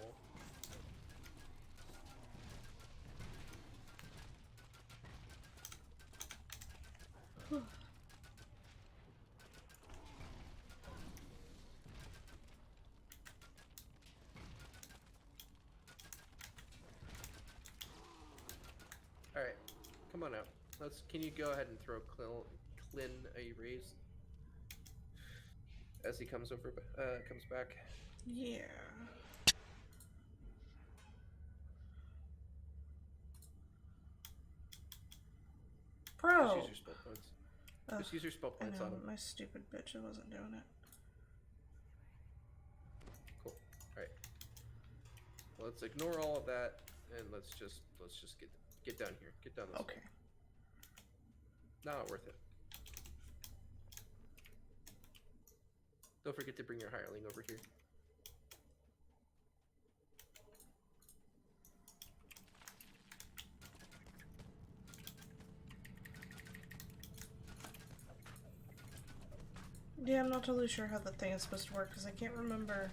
Alright, come on out. Can you go ahead and throw Clin a raise? As he comes back. Yeah. Bro! Just use your spell points. Just use your spell I points know, on him. my stupid bitch, I wasn't doing it. Cool. Alright. Well, let's ignore all of that and let's just get down here. Get down this Okay. way. Not worth it. Don't forget to bring your hireling over here. Yeah, I'm not totally sure how the thing is supposed to work because I can't remember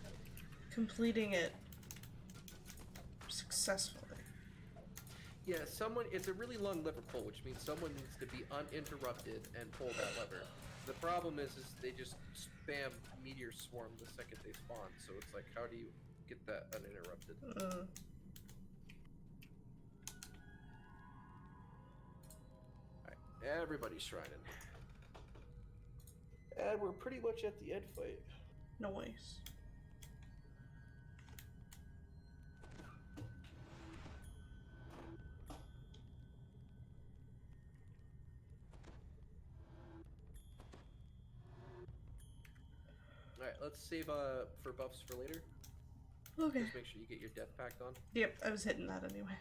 completing it successfully. Yeah, it's a really long lever pull, which means someone needs to be uninterrupted and pull that lever. The problem is they just spam meteor swarm the second they spawn, so it's like, how do you get that uninterrupted? Alright, everybody's shrining. And we're pretty much at the end fight. Noise. Alright, let's save for buffs for later. Okay. Just make sure you get your death pact on. Yep, I was hitting that anyway.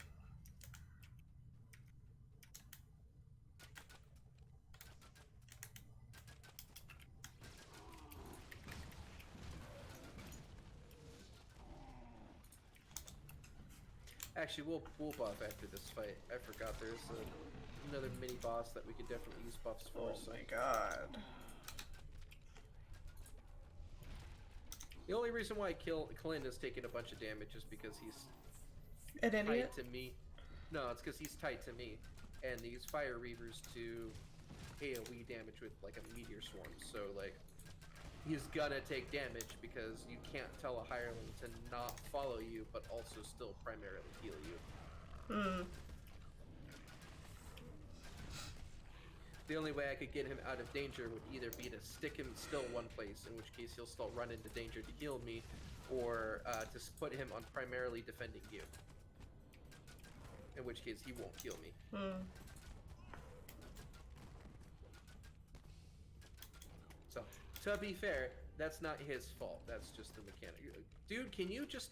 Actually, we'll buff after this fight. I forgot there's another mini boss that we could definitely use buffs for. Oh my god. The only reason why Clint is taking a bunch of damage is because he's An tied idiot? to me. No, it's because he's tied to me, and these fire reavers do AoE damage with like a meteor swarm. So like, he's gonna take damage because you can't tell a hireling to not follow you, but also still primarily heal you. Hmm. The only way I could get him out of danger would either be to stick him still one place, in which case he'll still run into danger to heal me, or to put him on primarily defending you, in which case he won't heal me. Hmm. So, to be fair, that's not his fault. That's just the mechanic. Dude, can you just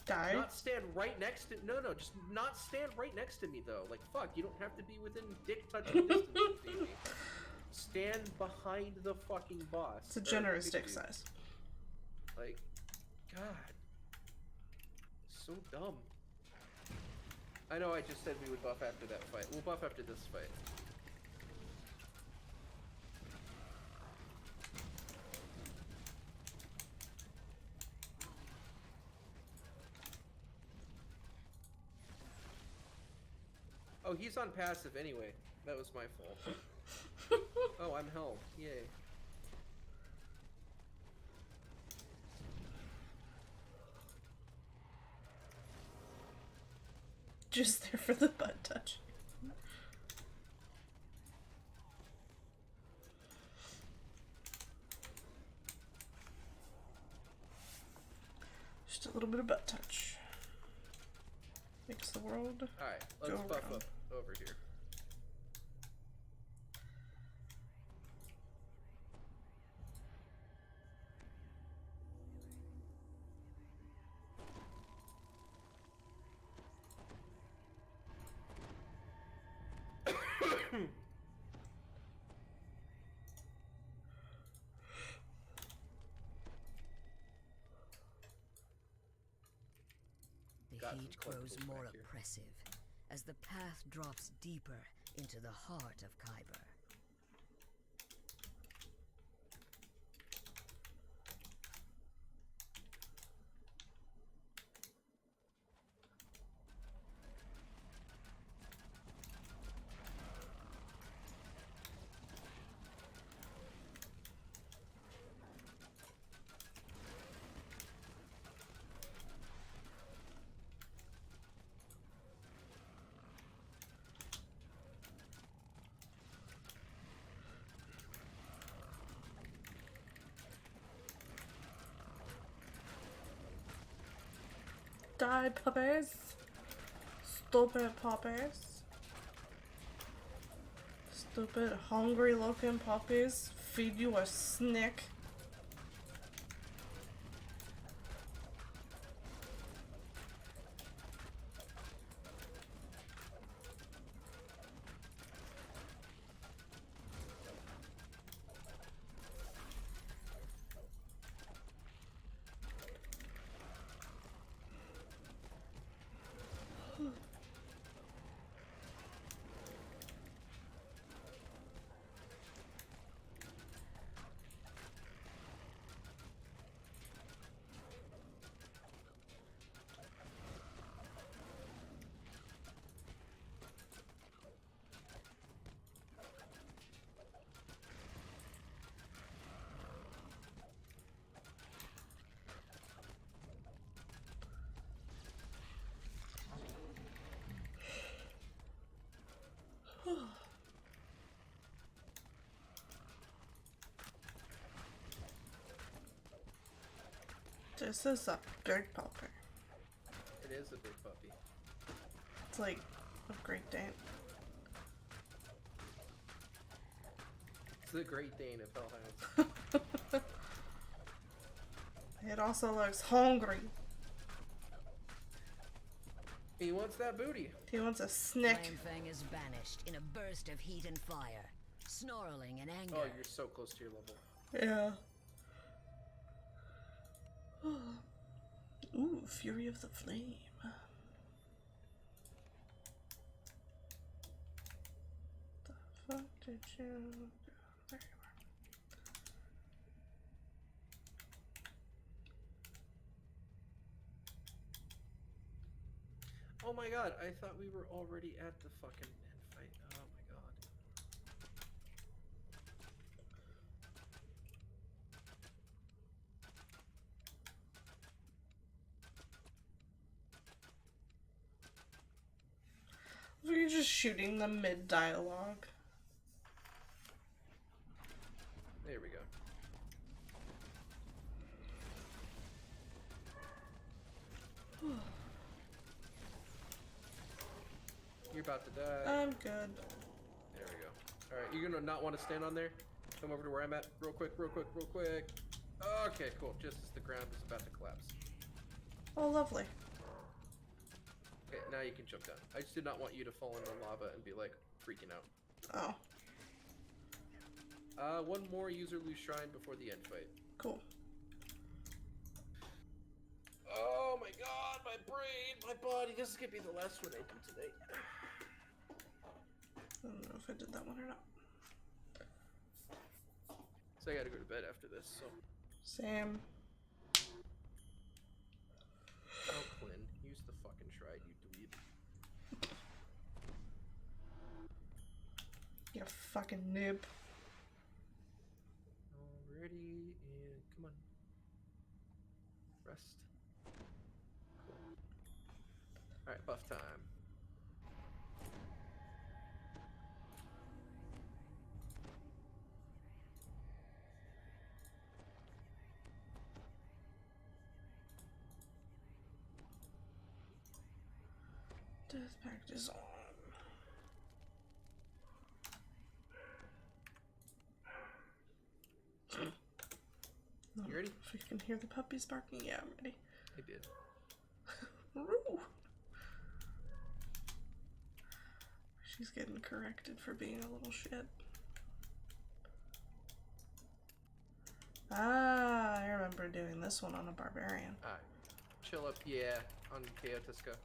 Die? not stand right next to... No, just not stand right next to me, though. Like, fuck, you don't have to be within dick touching distance to see me. Stand behind the fucking boss. It's a or generous pick dick you. size. Like, God. So dumb. I know I just said we would buff after that fight. We'll buff after this fight. Oh, he's on passive anyway. That was my fault. Oh, I'm held. Yay. Just there for the butt touch. Just a little bit of butt touch. Makes the world Alright, let's go buff around. up over here. The Got some heat grows collectibles more back here. oppressive as the path drops deeper into the heart of Khyber. Die, puppies. Stupid puppies. Stupid, hungry looking puppies. Feed you a snick. This is a big puppy. It is a big puppy. It's like a Great Dane. It's the Great Dane of Hellhounds. It also looks hungry. He wants that booty. He wants a snick. Flamefang is banished in a burst of heat and fire, snarling in anger. Oh, you're so close to your level. Yeah. Ooh, Fury of the Flame. The fuck did you... There you are. Oh my god, I thought we were already at the fucking end fight. Oh my god. We're just shooting them mid-dialogue. There we go. You're about to die. I'm good. There we go. Alright, you're gonna not want to stand on there. Come over to where I'm at. Real quick, real quick, real quick. Okay, cool. Just as the ground is about to collapse. Oh, lovely. Okay, now you can jump down. I just did not want you to fall into lava and be like freaking out. Oh, One more user lose shrine before the end fight. cool. Oh my god, my brain, my body. This is gonna be the last one I do tonight. I don't know if I did that one or not. So I gotta go to bed after this, so. Same. Oh, Quinn, use the fucking shrine, you dweeb. You fucking noob. Alrighty, and come on. Rest. Cool. Alright, buff time. Death Pact is on. You ready? If you can hear the puppies barking, yeah, I'm ready. I did. Roo! She's getting corrected for being a little shit. Ah, I remember doing this one on a barbarian. Alright. Chill up, yeah, on Chaotisca.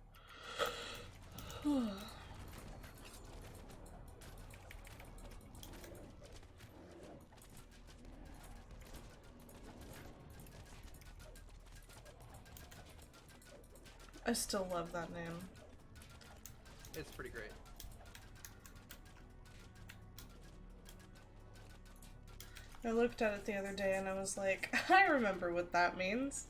I still love that name. It's pretty great. I looked at it the other day and I was like, I remember what that means.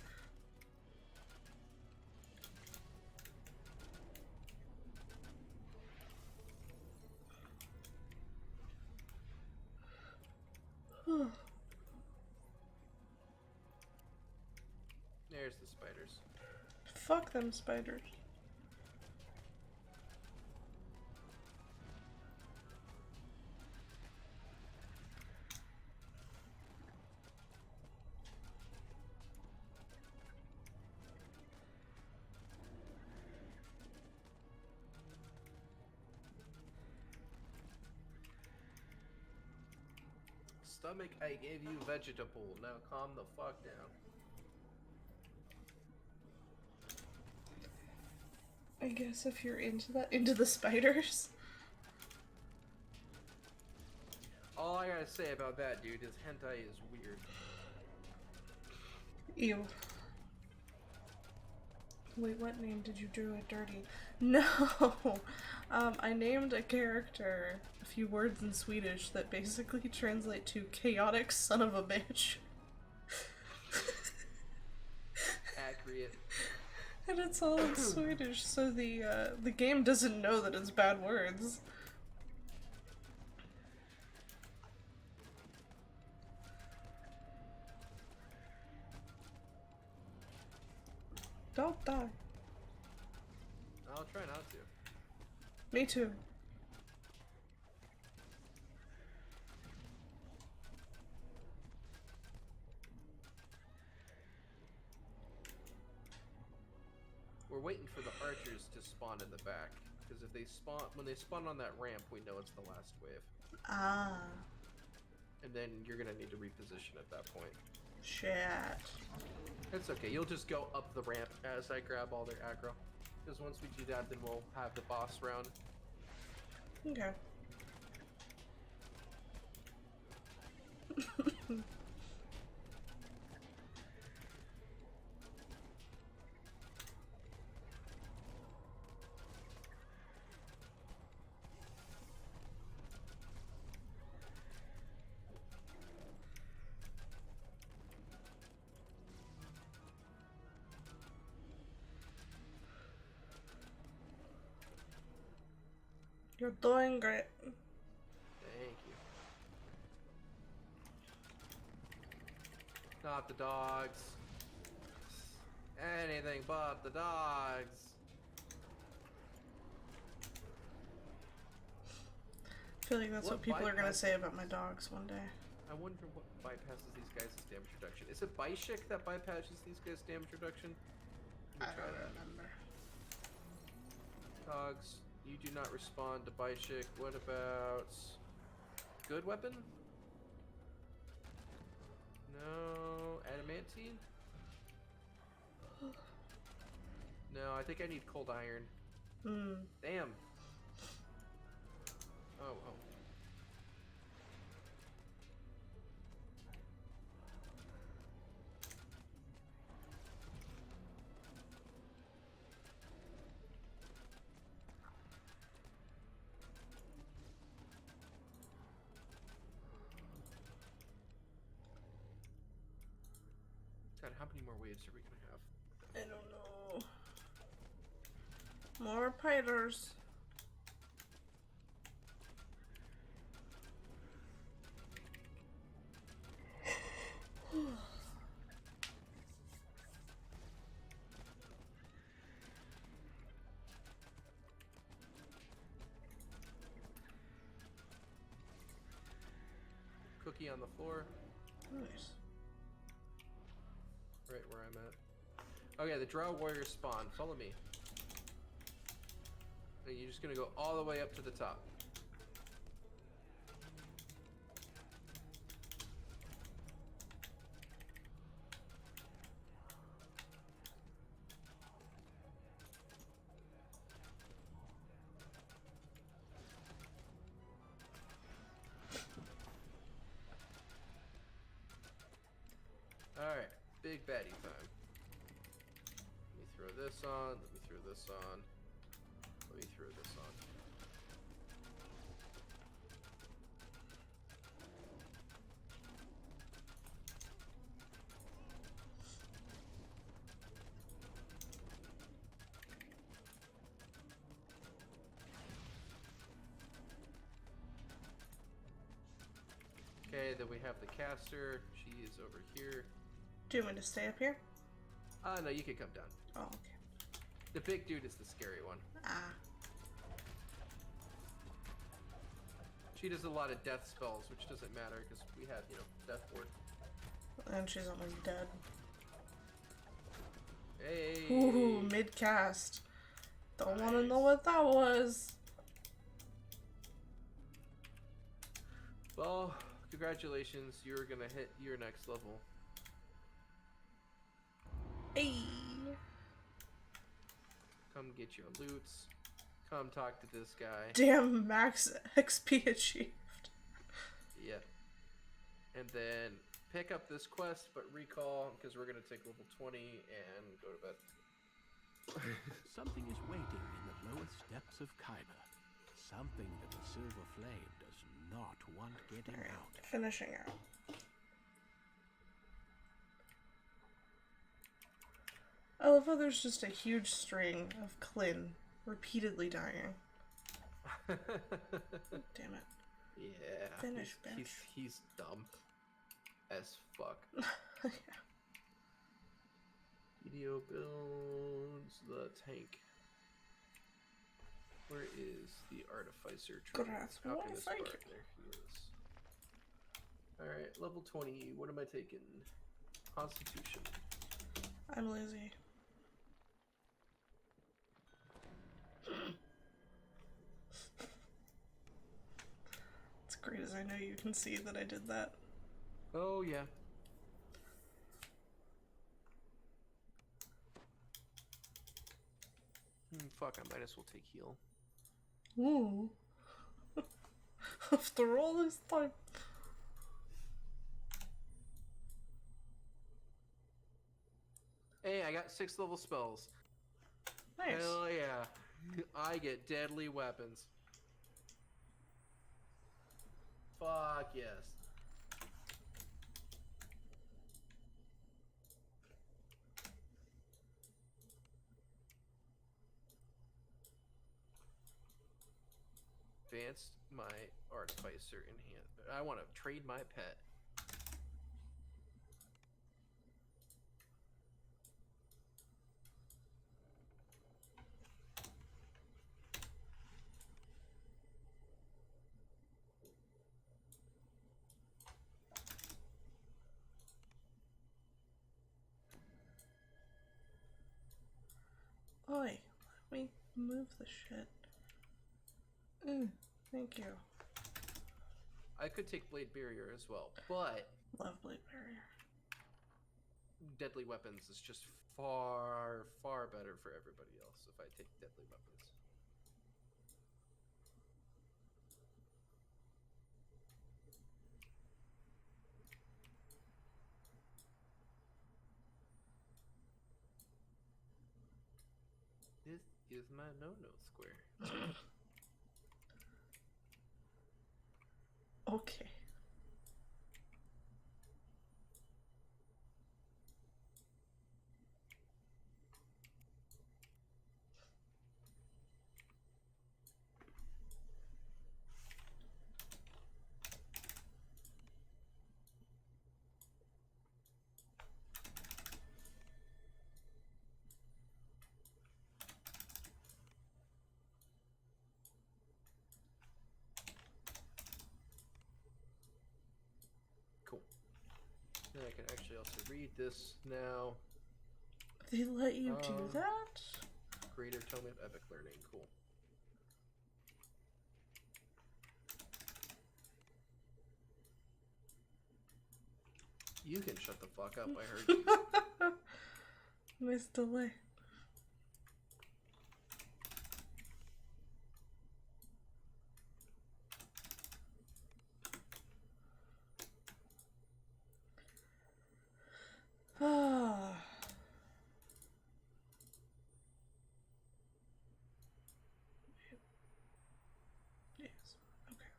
There's the spiders. Fuck them spiders. Stomach, I gave you vegetable. Now calm the fuck down. I guess if you're into the spiders. All I gotta say about that, dude, is hentai is weird. Ew. Wait, what name did you draw it dirty? No! I named a character a few words in Swedish that basically translate to chaotic son of a bitch. Accurate. And it's all in Swedish, so the game doesn't know that it's bad words. Don't die. I'll try not to. Me too. we're waiting for the archers to spawn in the back. Because if they spawn, when they spawn on that ramp, we know it's the last wave. Ah. And then you're gonna need to reposition at that point. Shit. It's okay, you'll just go up the ramp as I grab all their aggro. Because once we do that, then we'll have the boss round. Okay. You're doing great. Thank you. Not the dogs. Anything but the dogs. I feel like that's what people are gonna say about my dogs one day. I wonder what bypasses these guys' damage reduction. Is it Bishik that bypasses these guys' damage reduction? I don't remember. Dogs, you do not respond to Bishik. What about good weapon? No. Adamantine? No, I think I need cold iron. Damn. Oh. God, how many more waves are we gonna have? I don't know. More piters. Cookie on the floor. Nice. Right where I'm at. Okay, the Drow Warriors spawn. Follow me. And you're just gonna go all the way up to the top. Alright, big baddie time. Let me throw this on, let me throw this on, let me throw this on. Okay, then we have the caster. She is over here. Do you want me to stay up here? No, you can come down. Oh, okay. The big dude is the scary one. Ah. She does a lot of death spells, which doesn't matter because we have, death ward. And she's almost dead. Hey! Ooh, mid-cast. Don't want to know Nice. what that was. Well, congratulations. You're gonna hit your next level. Hey. Come get your loots. Come talk to this guy. Damn, max XP achieved. Yep. And then pick up this quest, but recall, because we're gonna take level 20 and go to bed. Something is waiting in the lowest depths of Kyber. Something that the Silver Flame does not want getting out. Finishing out. I love how there's just a huge string of Klin repeatedly dying. Damn it. Yeah. Finish, bitch. He's dumb as fuck. Yeah. DDO builds the tank. Where is the artificer? Grass Alchemist Warfake. Bard. There he is. Alright, level 20. What am I taking? Constitution. I'm lazy. Great as I know you can see that I did that. Oh, yeah. Fuck, I might as well take heal. Ooh. After all this time. Hey, I got 6 level spells. Nice. Hell yeah. I get deadly weapons. Fuck yes. Advanced my artificer in hand. I want to trade my pet. Oi, let me move the shit. Thank you. I could take Blade Barrier as well, but Love Blade Barrier. deadly weapons is just far, far better for everybody else if I take deadly weapons. This is my no-no square. Okay. Cool. Then I can actually also read this now. They let you do that? Greater Tome of Epic Learning. Cool. You can shut the fuck up, I heard you. Nice delay. Ah. Yes. Okay.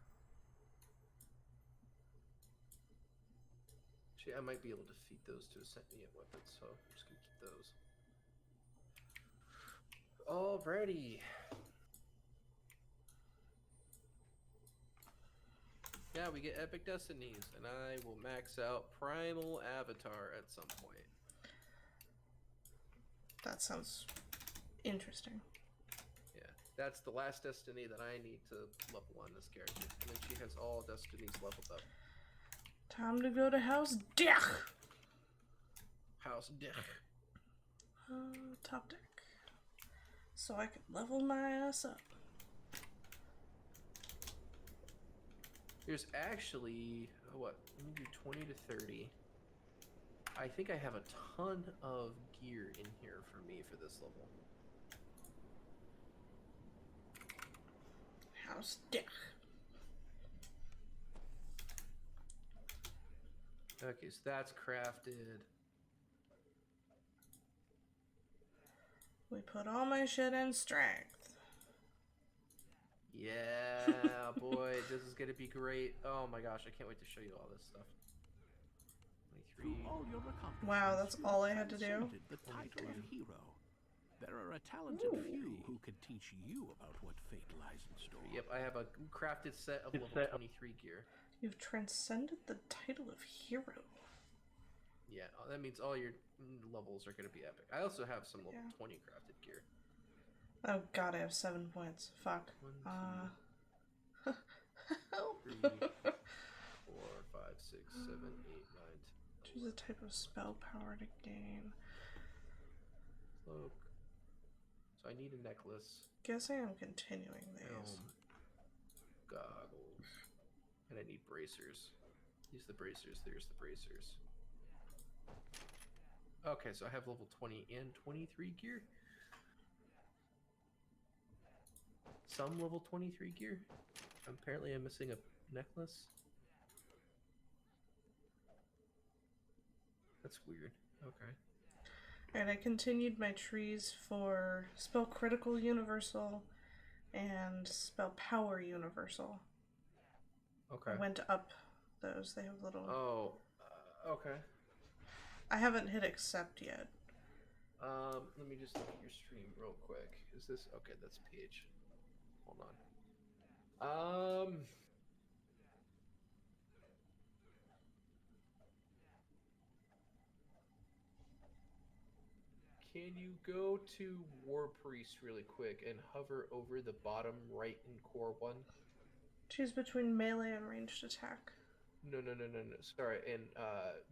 Actually, I might be able to defeat those two sentient weapons, so I'm just gonna keep those. Alrighty. Yeah, we get epic destinies, and I will max out Primal Avatar at some point. That sounds interesting. Yeah, that's the last destiny that I need to level on this character. And then she has all destinies leveled up. Time to go to House Deck. House Dick. Top deck. So I can level my ass up. There's actually, what, let me do 20 to 30. I think I have a ton of gear in here for me for this level. House Deck. Okay, so that's crafted. We put all my shit in strength. Yeah, boy, this is gonna be great. Oh my gosh, I can't wait to show you all this stuff. 23. Through all your accomplishments, Wow, that's you all have I had to do? transcended the title of hero. There are a talented few who can teach you about what fate lies in store. Yep, I have a crafted set of level 23 gear. You've transcended the title of hero. Yeah, that means all your levels are gonna be epic. I also have some level 20 crafted gear. Oh god, I have 7 points. Fuck. 1, 2, Help. 3, 4, 5, 6, 7, 8, 9, 10. Choose a type of spell power to gain. Cloak. So I need a necklace. Guessing I'm continuing these. Helm. Goggles. And I need bracers. Use the bracers. There's the bracers. Okay, so I have level 20 and 23 gear. Some level 23 gear. Apparently I'm missing a necklace. That's weird. Okay. And I continued my trees for spell critical universal and spell power universal. Okay. I went up those. They have little... Oh, okay. I haven't hit accept yet. Let me just look at your stream real quick. Is this... Okay, that's page. Hold on. Can you go to War Priest really quick and hover over the bottom right in Core 1? Choose between melee and ranged attack. No. Sorry, in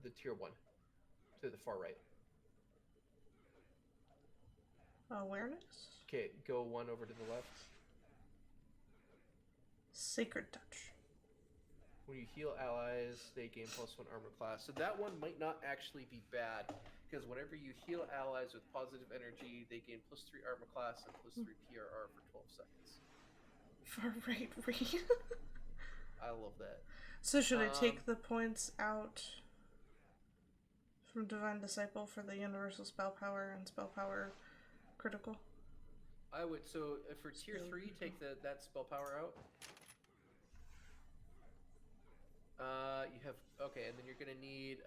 the tier 1. To the far right. Awareness? Okay, go 1 over to the left. Sacred touch. When you heal allies, they gain +1 armor class. So that one might not actually be bad, because whenever you heal allies with positive energy, they gain +3 armor class and +3 PRR for 12 seconds. Far right read. I love that. So should I take the points out from Divine Disciple for the universal spell power and spell power critical? I would. So for tier 3, take that spell power out. You have... Okay, and then you're going to need...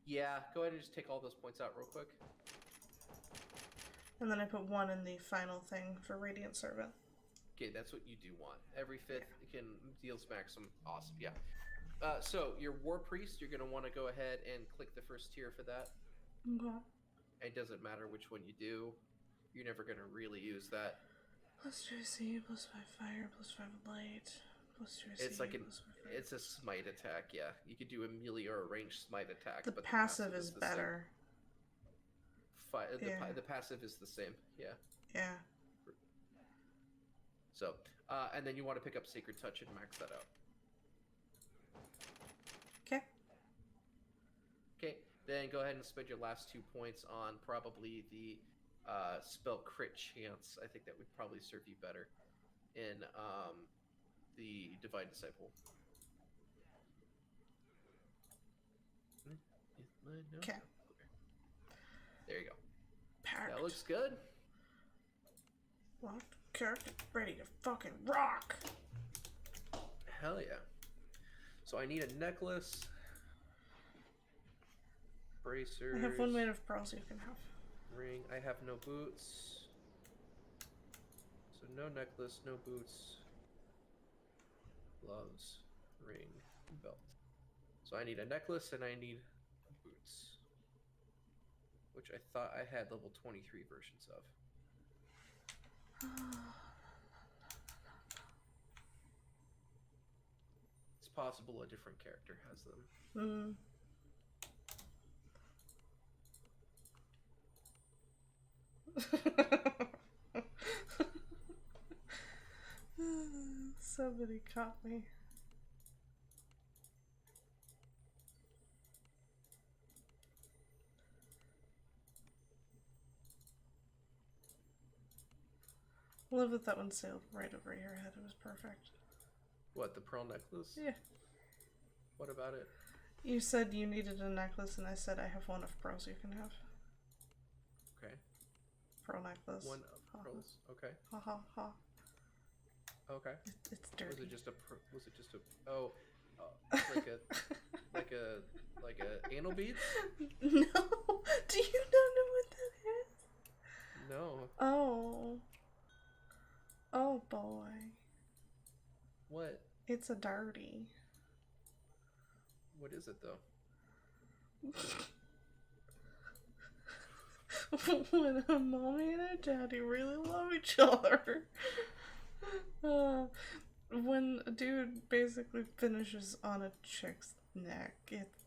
Yeah, go ahead and just take all those points out real quick. And then I put 1 in the final thing for Radiant Servant. Okay, that's what you do want. Every 5th can deals maximum. Awesome, yeah. So, your War Priest, you're going to want to go ahead and click the first tier for that. Okay. It doesn't matter which one you do. You're never going to really use that. +2 AC, +5 fire, +5 light, +2 AC, It's like +5 it's a smite attack, yeah. You could do a melee or a ranged smite attack. The but passive is the better. Same. The passive is the same, yeah. Yeah. So, and then you want to pick up Sacred Touch and max that out. Okay. Okay, then go ahead and spend your last 2 points on probably the spell crit chance. I think that would probably serve you better in the Divine Disciple. Okay. There you go. Packed. That looks good. Locked, character, ready to fucking rock. Hell yeah. So I need a necklace. Bracers. I have 1 made of pearls you can have. Ring. I have no boots. So no necklace, no boots. Gloves. Ring. Belt. So I need a necklace and I need boots. Which I thought I had level 23 versions of. It's possible a different character has them. Somebody caught me. I love that one sailed right over your head. It was perfect. What, the pearl necklace? Yeah. What about it? You said you needed a necklace, and I said I have 1 of pearls you can have. Okay. Pearl necklace. 1 of pearls. Okay. Ha ha ha. Okay. It's dirty. Was it just a? Oh, like a anal beads? No. Do you not know what that is? No. Oh. Oh boy. What? It's a dirty. What is it though? When a mommy and a daddy really love each other. When a dude basically finishes on a chick's neck, it's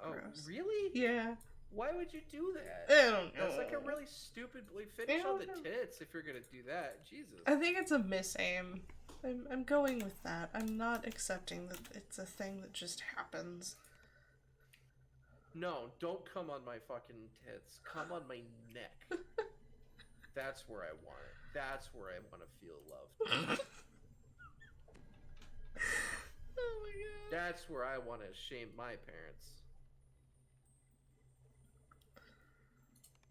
gross. Oh, really? Yeah. Why would you do that? I don't know. That's like a really stupid finish on the tits if you're gonna do that. Jesus. I think it's a misaim. I'm going with that. I'm not accepting that it's a thing that just happens. No, don't come on my fucking tits. Come on my neck. That's where I want it. That's where I want to feel loved. Oh my god. That's where I want to shame my parents.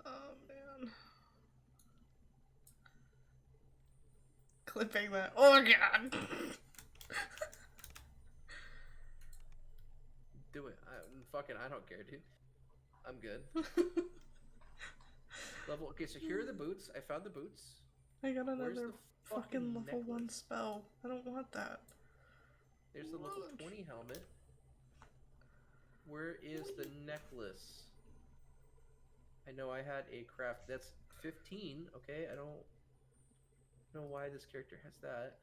Oh man. Clipping that. Oh god. Do it. I don't care, dude. I'm good. Okay, so here are the boots. I found the boots. I got Where's another the fucking level 1 necklace? spell. I don't want that. There's the level 20 helmet. Where is the necklace? I know I had a craft. That's 15. Okay, I don't know why this character has that.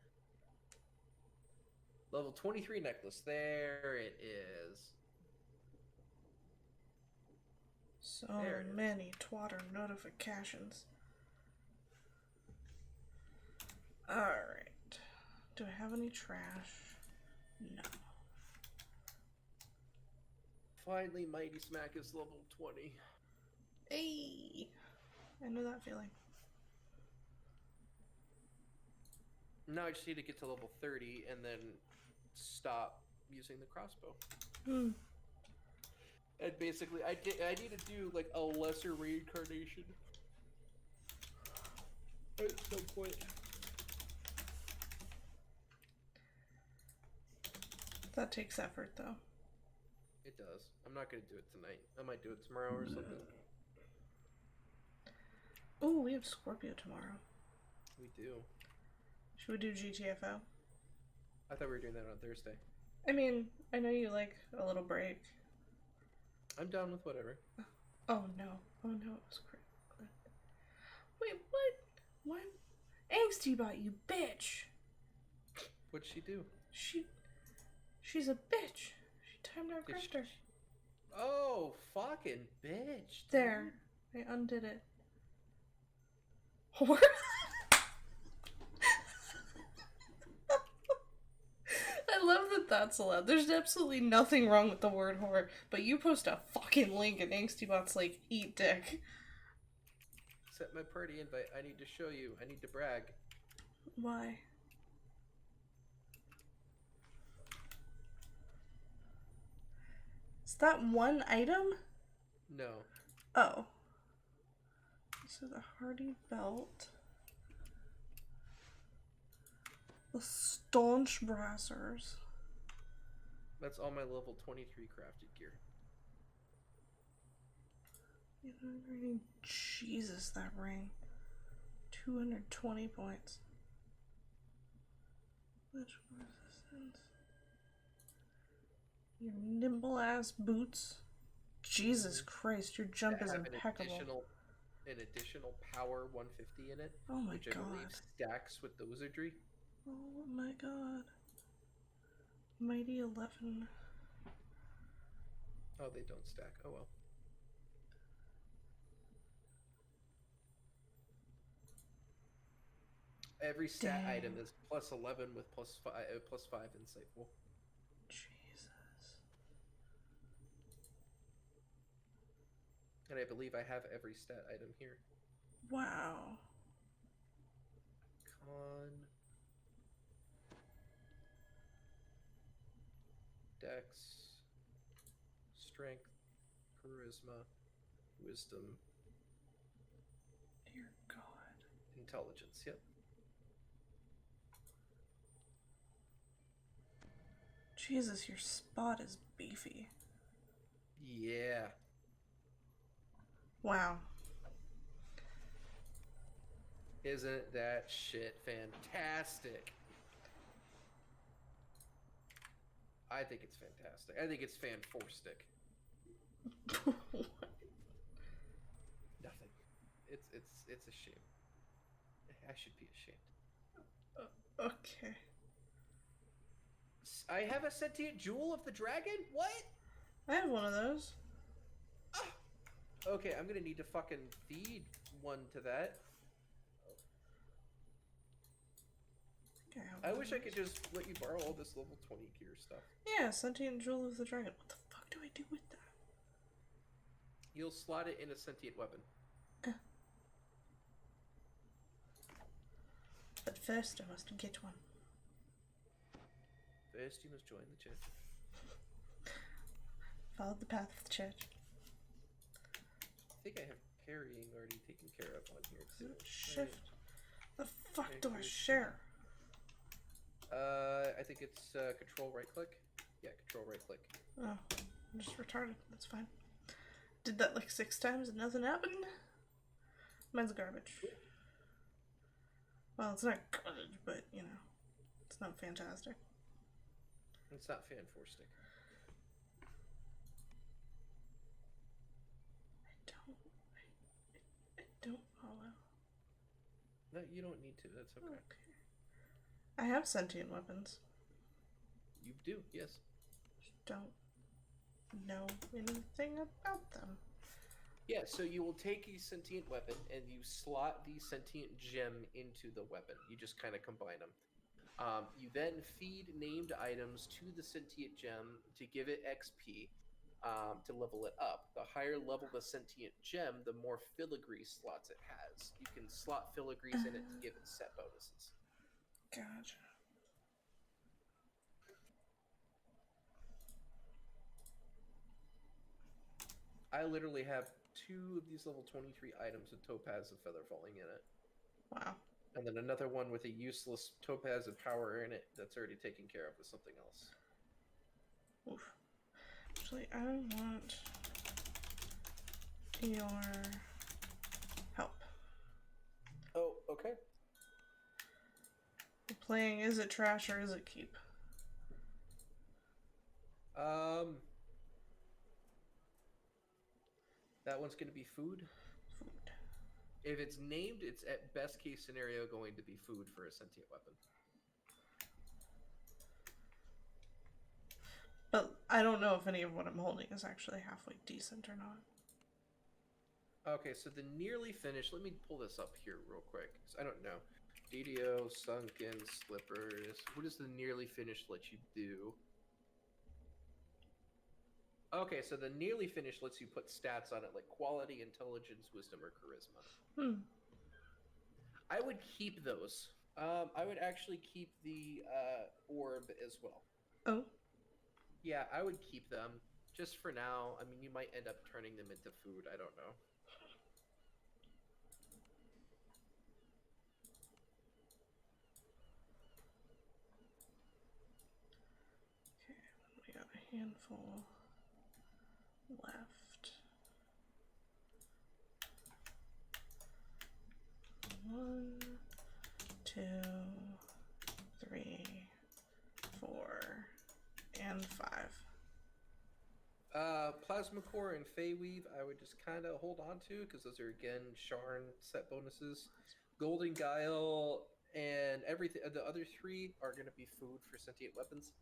Level 23 necklace. There it is. So There it is. many twatter notifications. Alright. Do I have any trash? No. Finally, Mighty Smack is level 20. Hey! I know that feeling. Now I just need to get to level 30 and then stop using the crossbow. Hmm. And basically, I need to do like a lesser reincarnation at some point. That takes effort, though. It does. I'm not gonna do it tonight. I might do it tomorrow or something. Ooh, we have Scorpio tomorrow. We do. Should we do GTFO? I thought we were doing that on Thursday. I mean, I know you like a little break. I'm down with whatever. Oh no. Oh no, it was great. Wait, what? What? Angsty bot, you bitch! What'd she do? She's a bitch. She timed our Did she- grifter. Oh, fucking bitch. dude. There. I undid it. Whore? I love that that's allowed. There's absolutely nothing wrong with the word whore, but you post a fucking link and Angstybot's like, eat dick. Set my party invite. I need to show you. I need to brag. Why? Is that one item? No. Oh. So the hardy belt. The staunch brassers. That's all my level 23 crafted gear. Jesus, that ring. 220 points. Which resistance? Your nimble ass boots. Jesus Christ, your jump is Have impeccable. An additional power 150 in it. Oh my which I believe god. stacks with the wizardry. Oh my god. Mighty 11. Oh, they don't stack. Oh well. Every stat Dang. item is plus 11 with plus 5 insightful. Jesus. And I believe I have every stat item here. Wow. Con, Dex, Strength, Charisma, Wisdom, Dear God. Intelligence. Yep. Jesus, your spot is beefy. Yeah. Wow. Isn't that shit fantastic? I think it's fantastic. I think it's fan-for-stick. Nothing. It's a shame. I should be ashamed. Okay. I have a sentient jewel of the dragon? What? I have one of those. Okay, I'm gonna need to fucking feed one to that. I wish I could just let you borrow all this level 20 gear stuff. Yeah, Sentient Jewel of the Dragon. What the fuck do I do with that? You'll slot it in a sentient weapon. But first, I must get one. First, you must join the church. Follow the path of the church. I think I have carrying already taken care of on here too. Shift. The fuck Okay, do I here's- share? I think it's control right click. Yeah, control right click. Oh, I'm just retarded. That's fine. Did that like 6 times and nothing happened? Mine's garbage. Well, it's not garbage, but you know, it's not fantastic. It's not fan-forstic. I don't follow. No, you don't need to. That's okay. I have sentient weapons. You do, yes. Just don't know anything about them. Yeah, so you will take a sentient weapon and you slot the sentient gem into the weapon. You just kind of combine them. You then feed named items to the sentient gem to give it XP to level it up. The higher level the sentient gem, the more filigree slots it has. You can slot filigrees in it to give it set bonuses. Gotcha. I literally have 2 of these level 23 items with Topaz of Feather Falling in it. Wow. And then another one with a useless Topaz of Power in it that's already taken care of with something else. Oof. Actually, I want your help. Oh, okay. We're playing Is It Trash or Is It Keep? That one's going to be food. Food. If it's named, it's at best case scenario going to be food for a sentient weapon. But I don't know if any of what I'm holding is actually halfway decent or not. Okay, so the nearly finished, let me pull this up here real quick, 'cause I don't know. DDO, sunken, slippers. What does the nearly finished let you do? Okay, so the nearly finished lets you put stats on it like quality, intelligence, wisdom, or charisma. I would keep those. I would actually keep the orb as well. Oh. Yeah, I would keep them just for now. I mean, you might end up turning them into food. I don't know. Okay, we got a handful left. 1, 2, 3, 4, and 5. Plasma Core and Feyweave, I would just kind of hold on to because those are again Sharn set bonuses. Golden Guile and everything. The other 3 are going to be food for sentient weapons.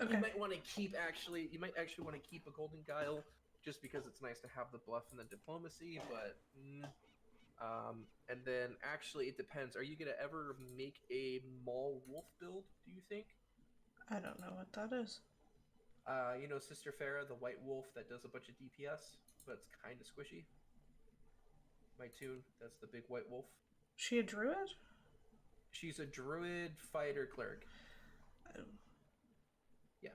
Okay. You might want to keep You might actually want to keep a Golden Guile just because it's nice to have the bluff and the diplomacy. But and then actually it depends. Are you going to ever make a Maul Wolf build? Do you think? I don't know what that is. You know Sister Farah, the white wolf that does a bunch of DPS, but it's kind of squishy. My tune, that's the big white wolf. She a druid? She's a druid fighter cleric. Yeah.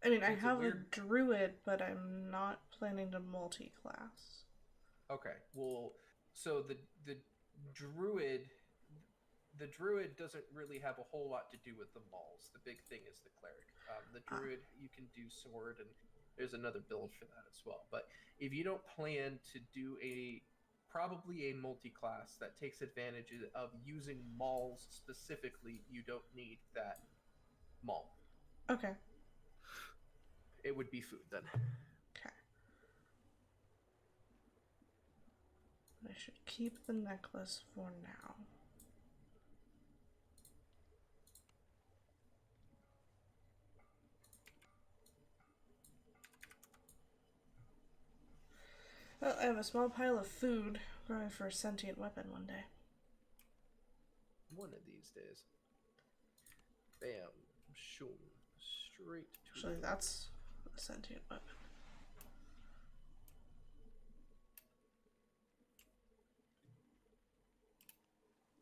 I mean, I It's have a weird... druid, but I'm not planning to multi-class. Okay, well, so the druid doesn't really have a whole lot to do with the mauls. The big thing is the cleric. The druid, you can do sword, and there's another build for that as well. But if you don't plan to do probably a multi-class that takes advantage of using mauls specifically, you don't need that maul. Okay. It would be food then. Okay. I should keep the necklace for now. Well, I have a small pile of food growing for a sentient weapon one day. One of these days. Bam. Shoom. Straight to Actually, that's a sentient weapon.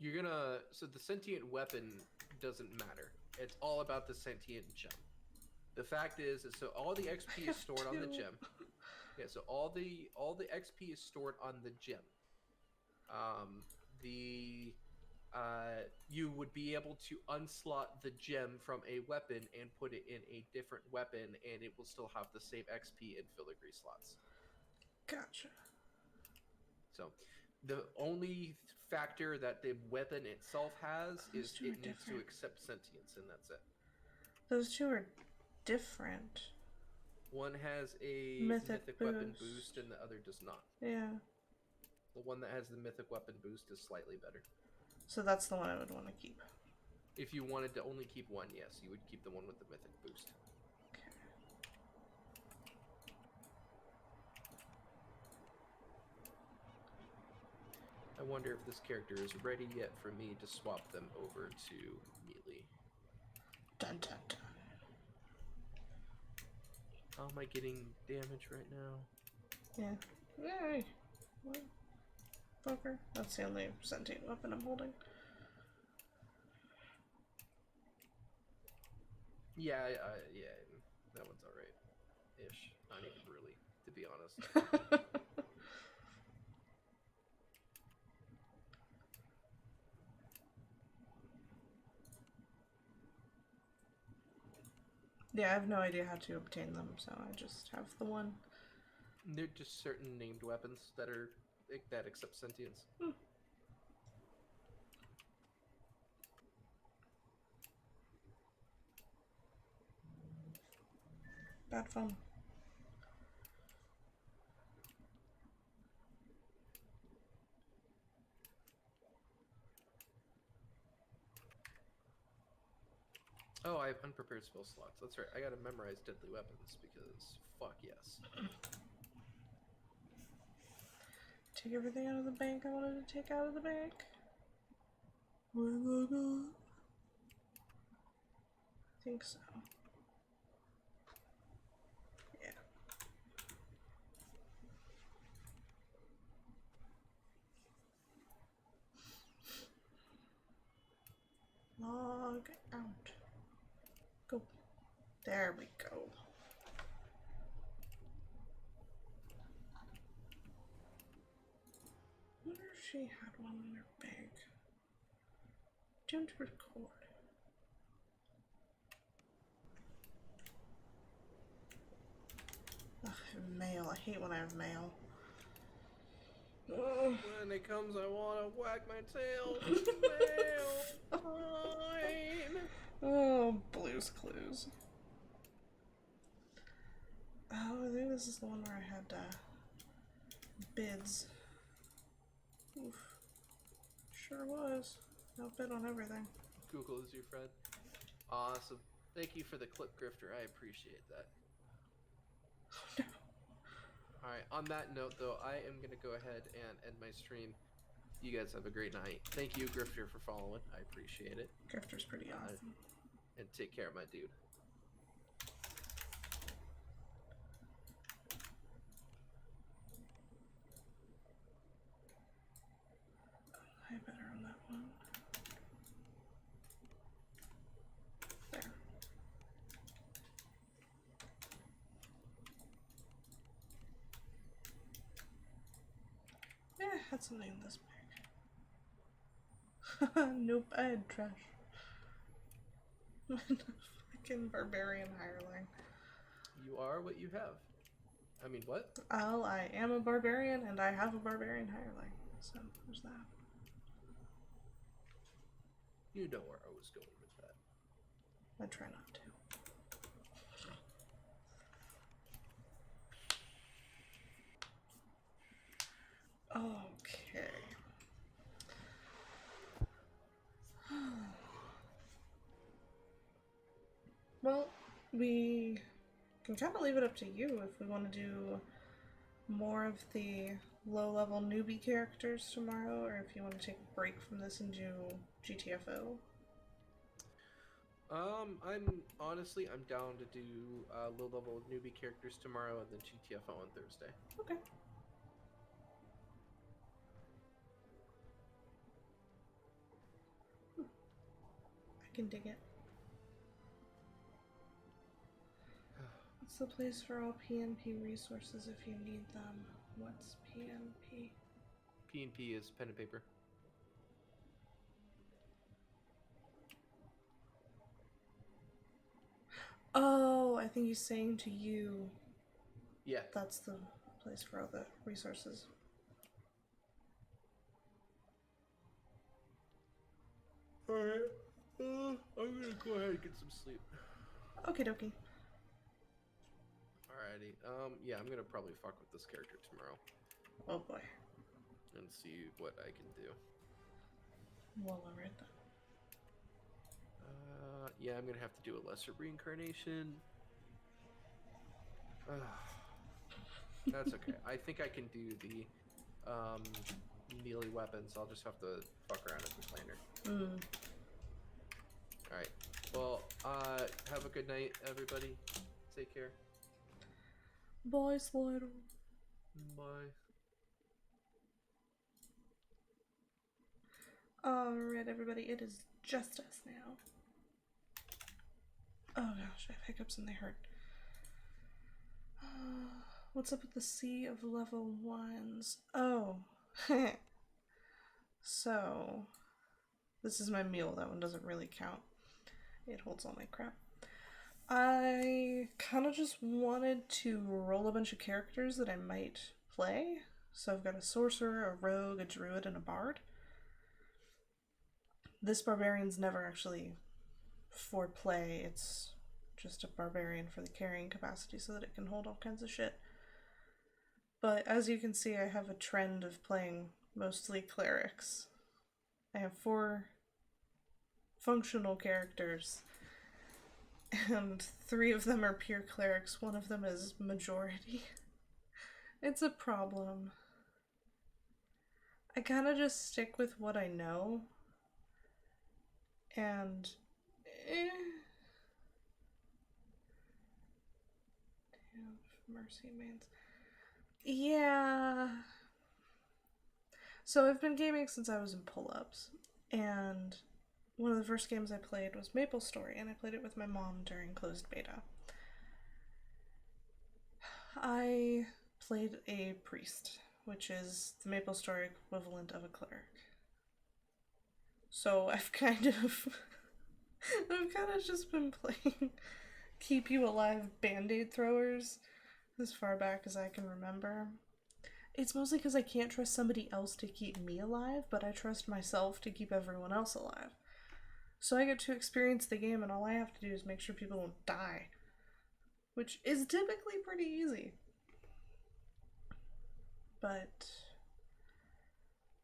You're gonna... So the sentient weapon doesn't matter. It's all about the sentient gem. The fact is so all the XP is stored on the gem. Yeah, so all the XP is stored on the gem. You would be able to unslot the gem from a weapon and put it in a different weapon, and it will still have the same XP and filigree slots. Gotcha. So, the only factor that the weapon itself has is it needs to accept sentience, and that's it. Those two are different. One has a mythic weapon boost, and the other does not. Yeah. The one that has the mythic weapon boost is slightly better. So that's the one I would want to keep. If you wanted to only keep one, yes, you would keep the one with the mythic boost. Okay. I wonder if this character is ready yet for me to swap them over to melee. Dun dun dun. How am I getting damage right now? Yeah. Yay! What? Fucker. That's the only sentient weapon I'm holding. Yeah, yeah, that one's alright. Ish. Not even really, to be honest. Yeah, I have no idea how to obtain them, so I just have the one. They're just certain named weapons that accept sentience. Bad fun. Oh, I have unprepared spell slots. That's right. I gotta memorize deadly weapons because fuck yes. Take everything out of the bank I wanted to take out of the bank. Where did I go? I think so. Yeah. Log out. Go. There we go. I wonder if she had one in her bag. Don't record. Ugh, mail. I hate when I have mail. When it comes, I wanna whack my tail. Mail time. Oh, Blue's Clues. Oh, I think this is the one where I had bids. Oof. Sure was. No bid on everything. Google is your friend. Awesome. Thank you for the clip, Grifter. I appreciate that. No. Alright, on that note, though, I am going to go ahead and end my stream. You guys have a great night. Thank you, Grifter, for following. I appreciate it. Grifter's pretty awesome. And take care, my dude. I better on that one. There. Yeah, I had something in this bag. Nope, I had trash. Fucking barbarian hireling. You are what you have. I mean, what? Well, I am a barbarian and I have a barbarian hireling. So, there's that. You know where I was going with that. I try not to. Okay. Well, we can kind of leave it up to you if we want to do more of the low-level newbie characters tomorrow, or if you want to take a break from this and do GTFO. I'm down to do low-level newbie characters tomorrow and then GTFO on Thursday. Okay. I can dig it. What's the place for all PNP resources if you need them? What's PNP? PNP is pen and paper. Oh, I think he's saying to you. Yeah. That's the place for all the resources. Alright. I'm gonna go ahead and get some sleep. Okie dokie. Alrighty. Yeah, I'm gonna probably fuck with this character tomorrow. Oh boy. And see what I can do. Well, alright then. Yeah, I'm gonna have to do a lesser reincarnation. That's okay. I think I can do the melee weapons. I'll just have to fuck around at the planner. Alright. Well, have a good night, everybody. Take care. Bye, Slider. Bye. Alright, everybody, it is just us now. Oh gosh, I have hiccups and they hurt. What's up with the sea of level 1s? Oh. So, this is my meal. That one doesn't really count. It holds all my crap. I kind of just wanted to roll a bunch of characters that I might play. So I've got a sorcerer, a rogue, a druid, and a bard. This barbarian's never actually for play. It's just a barbarian for the carrying capacity so that it can hold all kinds of shit. But as you can see, I have a trend of playing mostly clerics. I have 4 functional characters, and 3 of them are pure clerics. 1 of them is majority. It's a problem. I kind of just stick with what I know, and Damn, mercy mains. Yeah. So I've been gaming since I was in pull-ups, and one of the first games I played was Maple Story, and I played it with my mom during closed beta. I played a priest, which is the Maple Story equivalent of a cleric. So I've kind of just been playing keep you alive band-aid throwers as far back as I can remember. It's mostly because I can't trust somebody else to keep me alive, but I trust myself to keep everyone else alive. So I get to experience the game, and all I have to do is make sure people don't die, which is typically pretty easy. But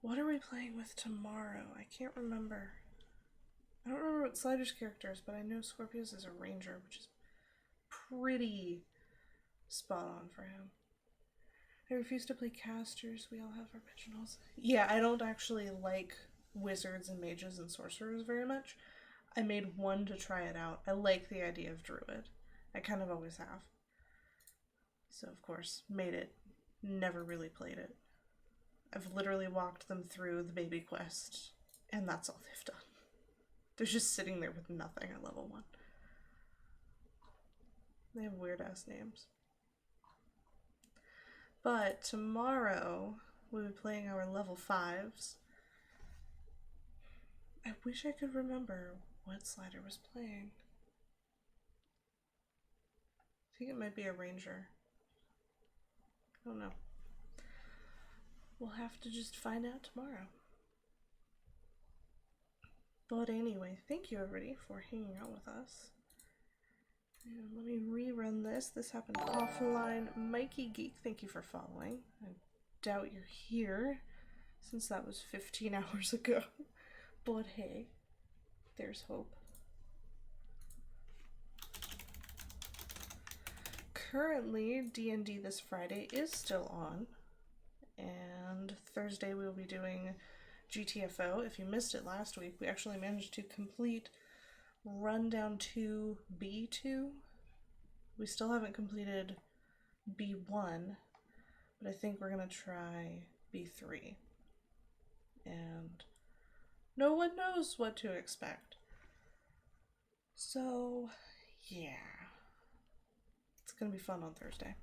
what are we playing with tomorrow? I can't remember. I don't remember what Slider's character is, but I know Scorpius is a ranger, which is pretty spot on for him. I refuse to play casters. We all have originals. Yeah, I don't actually like wizards and mages and sorcerers very much. I made one to try it out. I like the idea of druid. I kind of always have. So, of course, made it. Never really played it. I've literally walked them through the baby quest, and that's all they've done. They're just sitting there with nothing at level 1. They have weird-ass names. But tomorrow, we'll be playing our level 5s. I wish I could remember what Slider was playing. I think it might be a ranger. I don't know. We'll have to just find out tomorrow. But anyway, thank you everybody for hanging out with us. And let me rerun this. This happened offline. Mikey Geek, thank you for following. I doubt you're here, since that was 15 hours ago. But hey, there's hope. currently, D&D this Friday is still on. And Thursday we will be doing GTFO. If you missed it last week, we actually managed to complete Rundown 2 B2. We still haven't completed B1, but I think we're going to try B3. And no one knows what to expect. So, yeah. It's going to be fun on Thursday.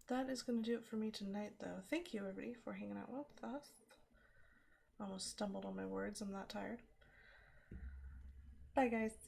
That is going to do it for me tonight, though. Thank you, everybody, for hanging out with us. I almost stumbled on my words. I'm that tired. Bye, guys.